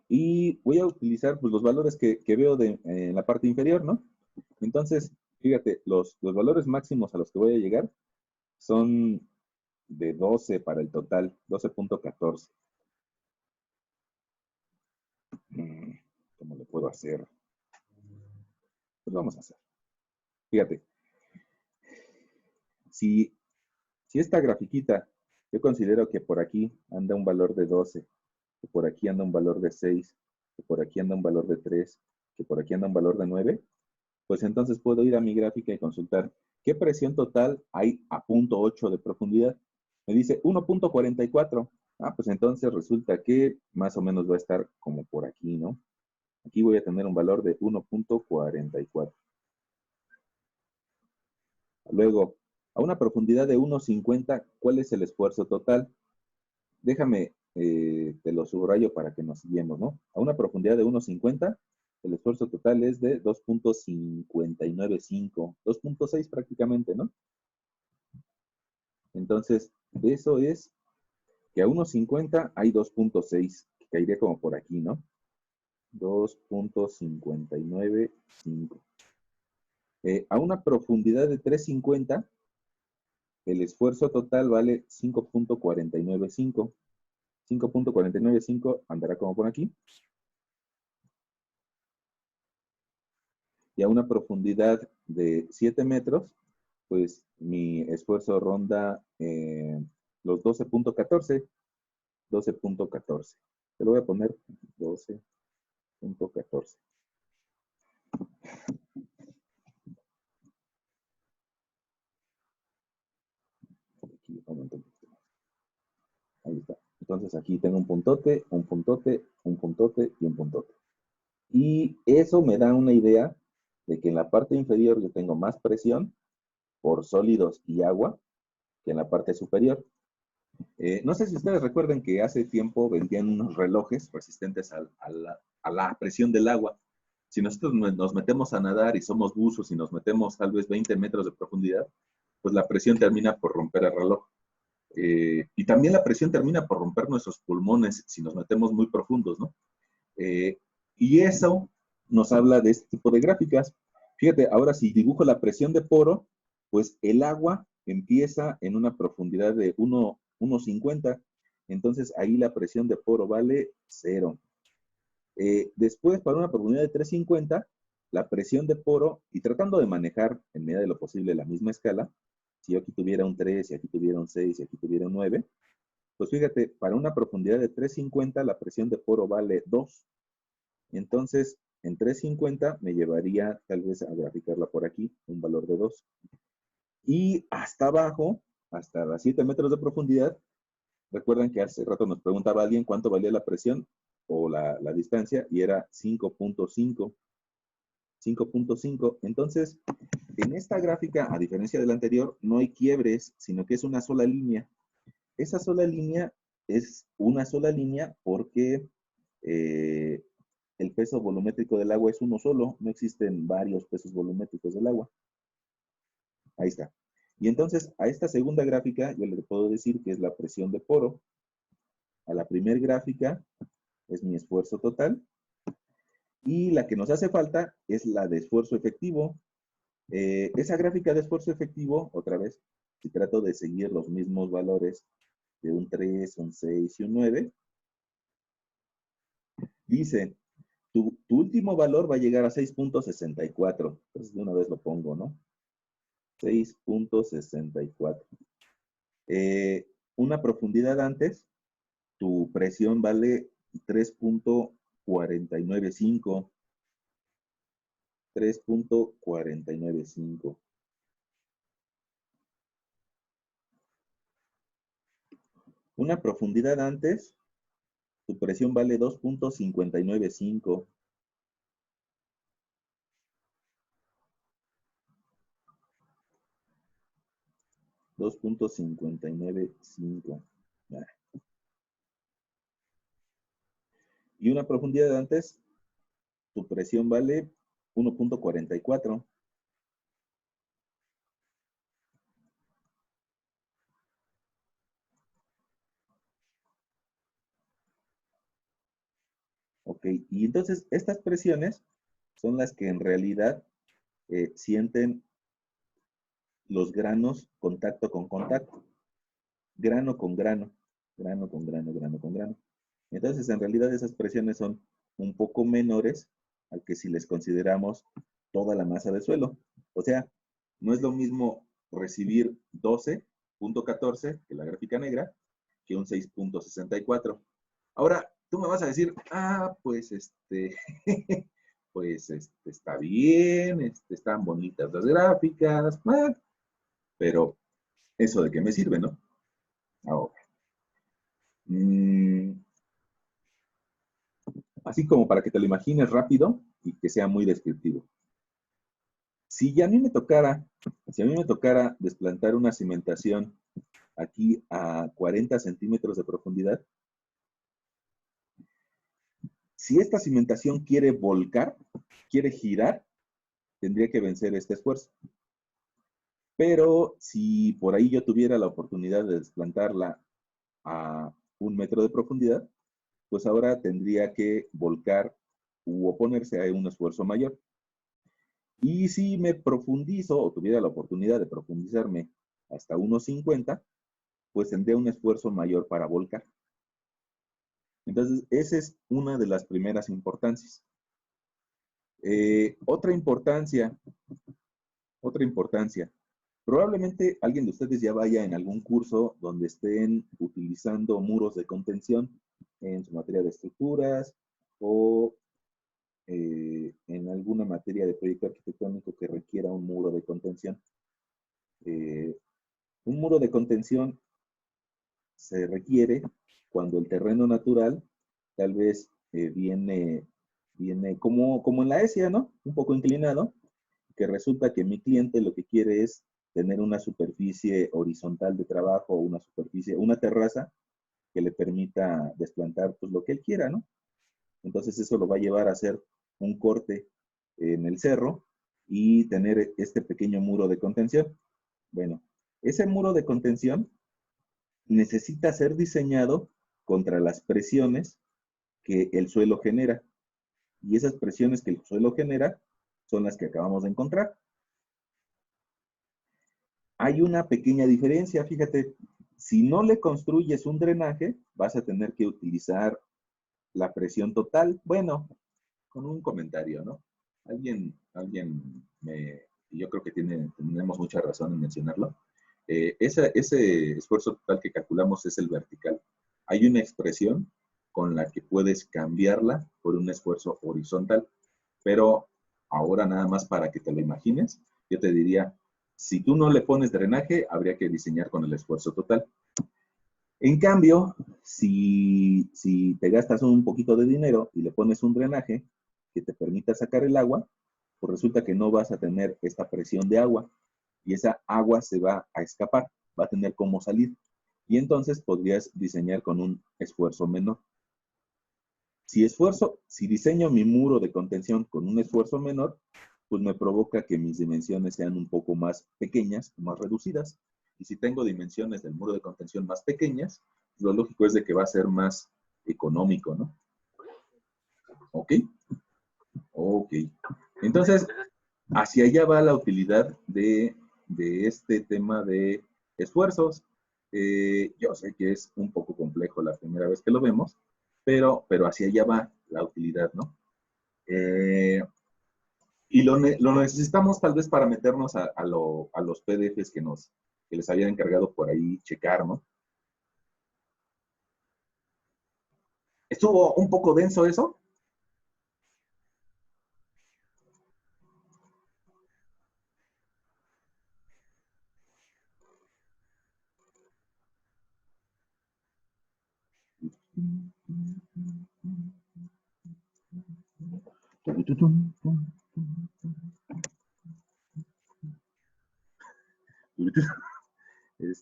Y voy a utilizar, pues, los valores que veo en la parte inferior, ¿no? Entonces, fíjate, los valores máximos a los que voy a llegar son de 12 para el total, 12.14. ¿Cómo le puedo hacer? Pues vamos a hacer. Fíjate, si esta grafiquita, yo considero que por aquí anda un valor de 12, que por aquí anda un valor de 6, que por aquí anda un valor de 3, que por aquí anda un valor de 9, pues entonces puedo ir a mi gráfica y consultar qué presión total hay a 0.8 de profundidad. Me dice 1.44. Ah, pues entonces resulta que más o menos va a estar como por aquí, ¿no? Aquí voy a tener un valor de 1.44. Luego, a una profundidad de 1.50, ¿cuál es el esfuerzo total? Déjame, te lo subrayo para que nos guiemos, ¿no? A una profundidad de 1.50, El esfuerzo total es de 2.595, 2.6 prácticamente, ¿no? Entonces, eso es que a 1.50 hay 2.6, que caería como por aquí, ¿no? 2.595. A una profundidad de 3.50, el esfuerzo total vale 5.495. 5.495 andará como por aquí. Y a una profundidad de 7 metros, pues mi esfuerzo ronda los 12.14. 12.14. Te lo voy a poner 12.14. Aquí, aumento un poquito más. Ahí está. Entonces aquí tengo un puntote, un puntote, un puntote y un puntote. Y eso me da una idea de que en la parte inferior yo tengo más presión por sólidos y agua que en la parte superior. No sé si ustedes recuerden que hace tiempo vendían unos relojes resistentes a la presión del agua. Si nosotros nos metemos a nadar y somos buzos y nos metemos tal vez 20 metros de profundidad, pues la presión termina por romper el reloj. Y también la presión termina por romper nuestros pulmones si nos metemos muy profundos, ¿no? Y eso nos habla de este tipo de gráficas. Fíjate, ahora si dibujo la presión de poro, pues el agua empieza en una profundidad de 1.50. Entonces ahí la presión de poro vale 0. Después, para una profundidad de 3.50, la presión de poro, y tratando de manejar en medida de lo posible la misma escala, si yo aquí tuviera un 3, y aquí tuviera un 6, y aquí tuviera un 9, pues fíjate, para una profundidad de 3.50, la presión de poro vale 2. Entonces, en 3.50 me llevaría tal vez a graficarla por aquí, un valor de 2. Y hasta abajo, hasta las 7 metros de profundidad, recuerdan que hace rato nos preguntaba alguien cuánto valía la presión o la distancia, y era 5.5. 5.5. Entonces, en esta gráfica, a diferencia de la anterior, no hay quiebres, sino que es una sola línea. Esa sola línea es una sola línea porque el peso volumétrico del agua es uno solo, no existen varios pesos volumétricos del agua. Ahí está. Y entonces, a esta segunda gráfica, yo le puedo decir que es la presión de poro. A la primera gráfica es mi esfuerzo total. Y la que nos hace falta es la de esfuerzo efectivo. Esa gráfica de esfuerzo efectivo, otra vez, si trato de seguir los mismos valores de un 3, un 6 y un 9, dice, tu último valor va a llegar a 6.64. Entonces, de una vez lo pongo, ¿no? 6.64. Una profundidad antes, tu presión vale 3.495. 3.495. Una profundidad antes, tu presión vale 2.595. 2.595. Y una profundidad antes, tu presión vale 1.44. Ok, y entonces estas presiones son las que en realidad sienten los granos contacto con contacto. Grano con grano, grano con grano, grano con grano. Entonces, en realidad esas presiones son un poco menores al que si les consideramos toda la masa del suelo. O sea, no es lo mismo recibir 12.14, que la gráfica negra, que un 6.64. Ahora, tú me vas a decir, pues pues está bien, están bonitas las gráficas, pero eso de qué me sirve, ¿no? Ahora, así como para que te lo imagines rápido y que sea muy descriptivo. Si a mí me tocara desplantar una cimentación aquí a 40 centímetros de profundidad, si esta cimentación quiere volcar, quiere girar, tendría que vencer este esfuerzo. Pero si por ahí yo tuviera la oportunidad de desplantarla a 1 metro de profundidad, pues ahora tendría que volcar u oponerse a un esfuerzo mayor. Y si me profundizo o tuviera la oportunidad de profundizarme hasta 1,50, pues tendría un esfuerzo mayor para volcar. Entonces, esa es una de las primeras importancias. Otra importancia, probablemente alguien de ustedes ya vaya en algún curso donde estén utilizando muros de contención en su materia de estructuras o en alguna materia de proyecto arquitectónico que requiera un muro de contención. Un muro de contención se requiere cuando el terreno natural tal vez viene como en la ESIA, ¿no? Un poco inclinado, que resulta que mi cliente lo que quiere es tener una superficie horizontal de trabajo, una terraza que le permita desplantar pues lo que él quiera, ¿no? Entonces eso lo va a llevar a hacer un corte en el cerro y tener este pequeño muro de contención. Bueno, ese muro de contención necesita ser diseñado contra las presiones que el suelo genera. Y esas presiones que el suelo genera son las que acabamos de encontrar. Hay una pequeña diferencia, fíjate, si no le construyes un drenaje, vas a tener que utilizar la presión total. Bueno, con un comentario, ¿no? Yo creo que tenemos mucha razón en mencionarlo. Ese esfuerzo total que calculamos es el vertical. Hay una expresión con la que puedes cambiarla por un esfuerzo horizontal, pero ahora nada más para que te lo imagines, yo te diría, si tú no le pones drenaje, habría que diseñar con el esfuerzo total. En cambio, si te gastas un poquito de dinero y le pones un drenaje que te permita sacar el agua, pues resulta que no vas a tener esta presión de agua y esa agua se va a escapar, va a tener cómo salir. Y entonces podrías diseñar con un esfuerzo menor. Si diseño mi muro de contención con un esfuerzo menor, pues me provoca que mis dimensiones sean un poco más pequeñas, más reducidas. Y si tengo dimensiones del muro de contención más pequeñas, lo lógico es de que va a ser más económico, ¿no? ¿Ok? Ok. Entonces, hacia allá va la utilidad de este tema de esfuerzos. Yo sé que es un poco complejo la primera vez que lo vemos, pero hacia allá va la utilidad, ¿no? Y lo necesitamos tal vez para meternos a los PDFs que les habían encargado por ahí checar, ¿no? ¿Estuvo un poco denso eso?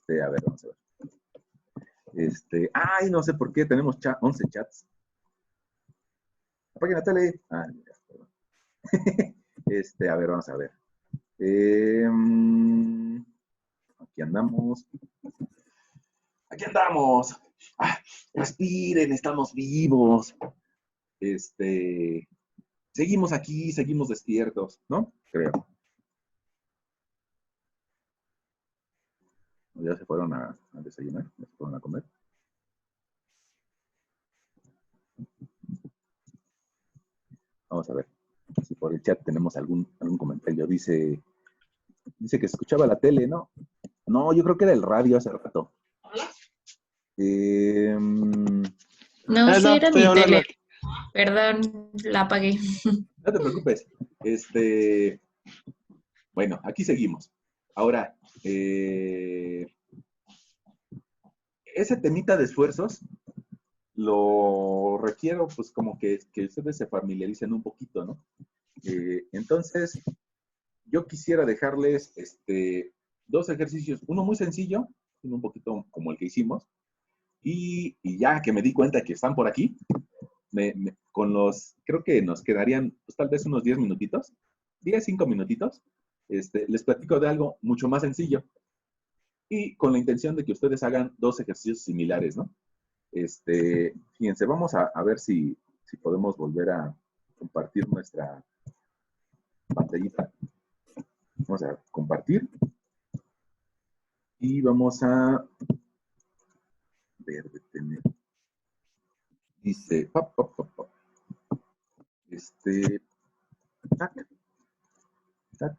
A ver, vamos a ver. Ay, no sé por qué tenemos 11 chats. Apaguen la tele. Ah, mira, perdón. A ver, vamos a ver. Aquí andamos. Aquí andamos. Ah, respiren, estamos vivos. Seguimos aquí, seguimos despiertos, ¿no? Creo. Ya se fueron a desayunar, ya se fueron a comer. Vamos a ver si por el chat tenemos algún comentario. Dice que se escuchaba la tele, ¿no? No, yo creo que era el radio hace rato. No, sí era mi tele. Perdón, la apagué. No te preocupes. Bueno, aquí seguimos. Ahora, ese temita de esfuerzos lo requiero, pues, como que ustedes se familiaricen un poquito, ¿no? Entonces, yo quisiera dejarles 2 ejercicios, uno muy sencillo, uno un poquito como el que hicimos, y ya que me di cuenta que están por aquí, creo que nos quedarían pues, tal vez unos 10 minutitos, 5 minutitos, les platico de algo mucho más sencillo y con la intención de que ustedes hagan 2 ejercicios similares, ¿no? Fíjense, vamos a ver si podemos volver a compartir nuestra pantallita. Vamos a compartir y vamos a ver, detener. Dice, tac, tac.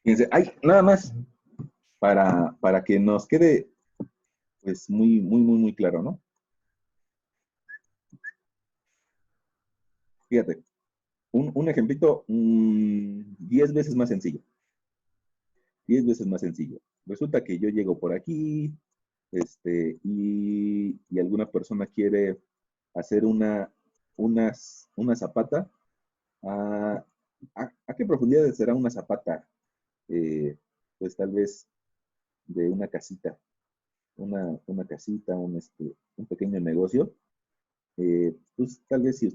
Fíjense, nada más para que nos quede pues muy claro, ¿no? Fíjate, un ejemplito 10 veces más sencillo. 10 veces más sencillo. Resulta que yo llego por aquí, y alguna persona quiere hacer una zapata. ¿A qué profundidad será una zapata? Pues tal vez de una casita, una casita, un pequeño negocio. Pues tal vez si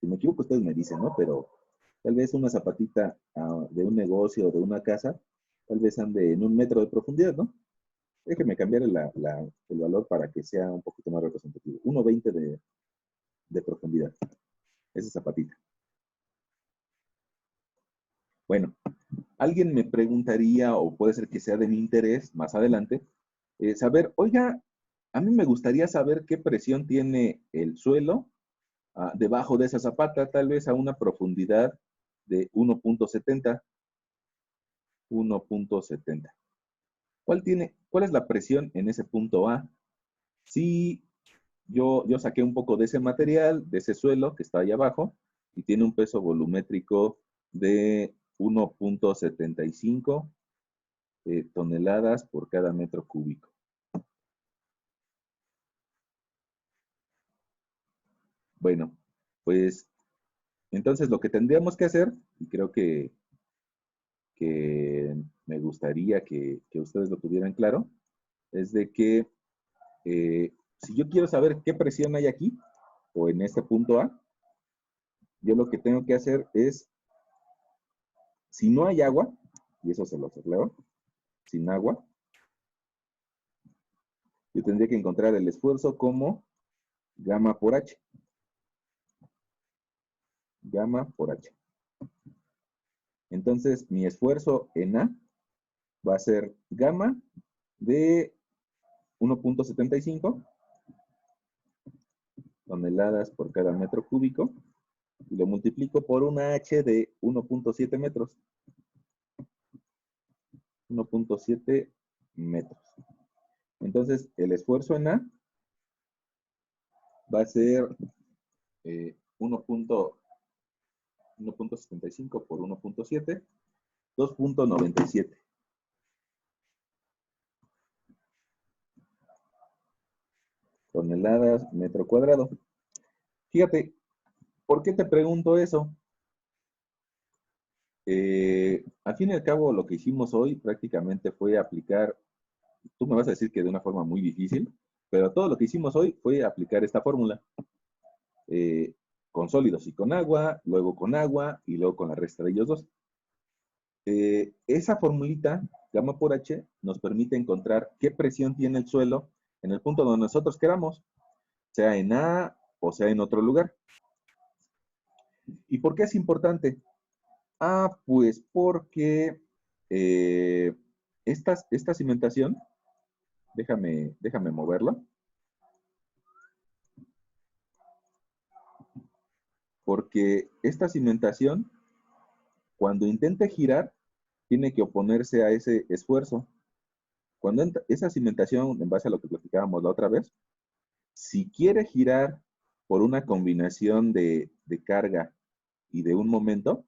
me equivoco, ustedes me dicen, ¿no? Pero tal vez una zapatita de un negocio o de una casa, tal vez ande en 1 metro de profundidad, ¿no? Déjenme cambiar el valor para que sea un poquito más representativo. 1.20 de profundidad. Esa zapatita. Bueno, alguien me preguntaría, o puede ser que sea de mi interés más adelante, saber, oiga, a mí me gustaría saber qué presión tiene el suelo debajo de esa zapata, tal vez a una profundidad de 1.70. 1.70. ¿Cuál es la presión en ese punto A? Si yo saqué un poco de ese material, de ese suelo que está ahí abajo, y tiene un peso volumétrico de 1.75 toneladas por cada metro cúbico. Bueno, pues entonces lo que tendríamos que hacer, y creo que me gustaría que ustedes lo tuvieran claro, es de que si yo quiero saber qué presión hay aquí, o en este punto A, yo lo que tengo que hacer es, si no hay agua, y eso se lo aclaro, sin agua, yo tendría que encontrar el esfuerzo como gamma por H. Gamma por H. Entonces, mi esfuerzo en A va a ser gamma de 1.75 toneladas por cada metro cúbico y lo multiplico por una H de 1.7 metros. 1.7 metros. Entonces, el esfuerzo en A va a ser 1.75 por 1.7, 2.97. Toneladas metro cuadrado. Fíjate, ¿por qué te pregunto eso? Al fin y al cabo, lo que hicimos hoy prácticamente fue aplicar, tú me vas a decir que de una forma muy difícil, pero todo lo que hicimos hoy fue aplicar esta fórmula. Con sólidos y con agua, luego con agua y luego con la resta de ellos dos. Esa formulita, gamma por H, nos permite encontrar qué presión tiene el suelo en el punto donde nosotros queramos, sea en A o sea en otro lugar. ¿Y por qué es importante? Pues porque esta cimentación, déjame moverla, porque esta cimentación, cuando intente girar, tiene que oponerse a ese esfuerzo. Cuando esa cimentación, en base a lo que platicábamos la otra vez, si quiere girar por una combinación de carga y de un momento,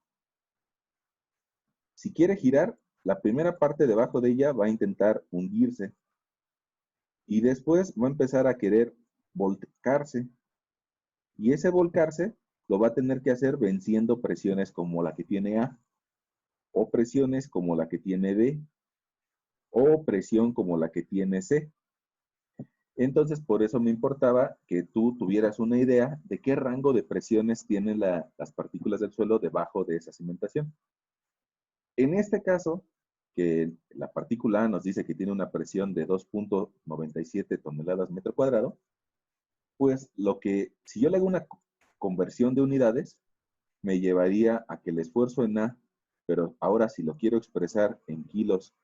si quiere girar, la primera parte debajo de ella va a intentar hundirse y después va a empezar a querer volcarse. Y ese volcarse lo va a tener que hacer venciendo presiones como la que tiene A, o presiones como la que tiene B, o presión como la que tiene C. Entonces, por eso me importaba que tú tuvieras una idea de qué rango de presiones tienen las partículas del suelo debajo de esa cimentación. En este caso, que la partícula A nos dice que tiene una presión de 2.97 toneladas metro cuadrado, pues si yo le hago una conversión de unidades, me llevaría a que el esfuerzo en A, pero ahora si lo quiero expresar en kilos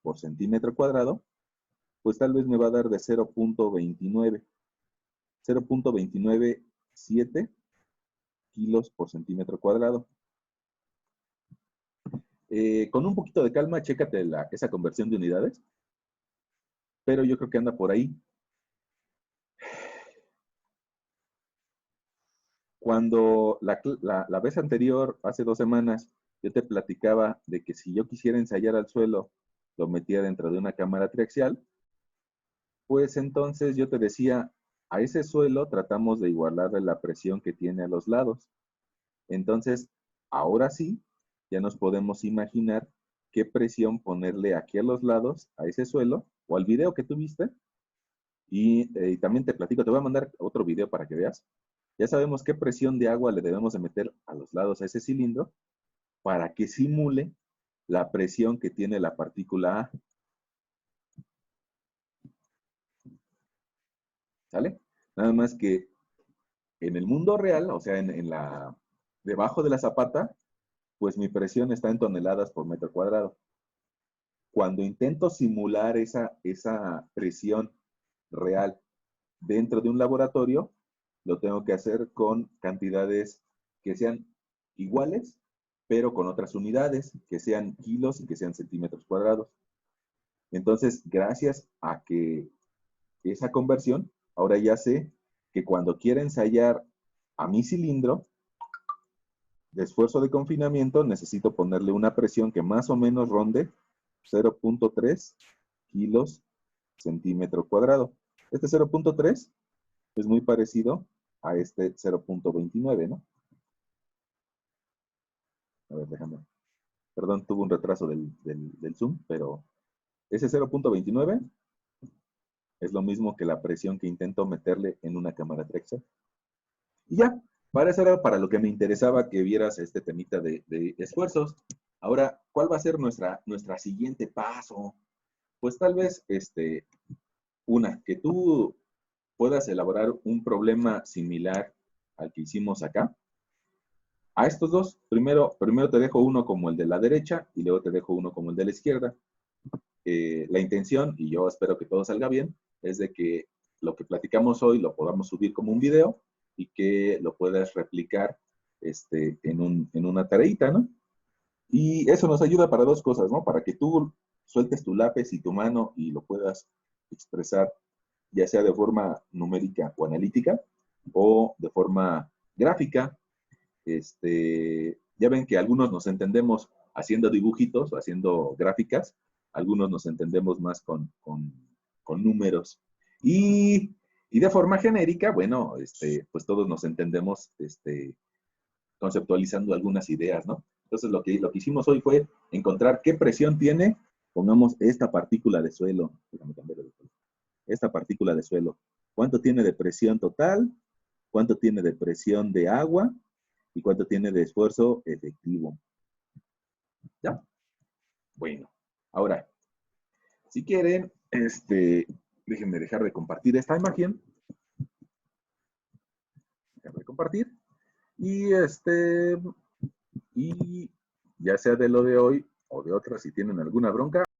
por centímetro cuadrado, pues tal vez me va a dar de 0.297 kilos por centímetro cuadrado. Con un poquito de calma, chécate esa conversión de unidades, pero yo creo que anda por ahí. Cuando la vez anterior, hace 2 semanas, yo te platicaba de que si yo quisiera ensayar al suelo, lo metía dentro de una cámara triaxial, pues entonces yo te decía, a ese suelo tratamos de igualarle la presión que tiene a los lados. Entonces, ahora sí, ya nos podemos imaginar qué presión ponerle aquí a los lados, a ese suelo, o al video que tuviste. Y también te platico, te voy a mandar otro video para que veas. Ya sabemos qué presión de agua le debemos de meter a los lados a ese cilindro para que simule la presión que tiene la partícula A. ¿Sale? Nada más que en el mundo real, o sea, debajo de la zapata, pues mi presión está en toneladas por metro cuadrado. Cuando intento simular esa presión real dentro de un laboratorio, lo tengo que hacer con cantidades que sean iguales, pero con otras unidades, que sean kilos y que sean centímetros cuadrados. Entonces, gracias a que esa conversión, ahora ya sé que cuando quiera ensayar a mi cilindro de esfuerzo de confinamiento, necesito ponerle una presión que más o menos ronde 0.3 kilos centímetro cuadrado. Este 0.3 es muy parecido a este 0.29, ¿no? A ver, déjame. Perdón, tuvo un retraso del Zoom, pero ese 0.29 es lo mismo que la presión que intento meterle en una cámara triaxial. Y ya, para eso era para lo que me interesaba que vieras este temita de esfuerzos. Ahora, ¿cuál va a ser nuestra siguiente paso? Pues tal vez, que tú puedas elaborar un problema similar al que hicimos acá. A estos dos, primero te dejo uno como el de la derecha y luego te dejo uno como el de la izquierda. La intención, y yo espero que todo salga bien, es de que lo que platicamos hoy lo podamos subir como un video y que lo puedas replicar en una tareita, ¿no? Y eso nos ayuda para 2 cosas, ¿no? Para que tú sueltes tu lápiz y tu mano y lo puedas expresar, ya sea de forma numérica o analítica, o de forma gráfica. Ya ven que algunos nos entendemos haciendo dibujitos o haciendo gráficas, algunos nos entendemos más con números. Y de forma genérica, bueno, pues todos nos entendemos conceptualizando algunas ideas, ¿no? Entonces lo que hicimos hoy fue encontrar qué presión tiene, pongamos esta partícula de suelo, déjame cambiarlo de color, esta partícula de suelo, cuánto tiene de presión total, cuánto tiene de presión de agua y cuánto tiene de esfuerzo efectivo. ¿Ya? Bueno, ahora, si quieren, déjenme dejar de compartir esta imagen. Dejar de compartir. Y y ya sea de lo de hoy o de otras, si tienen alguna bronca,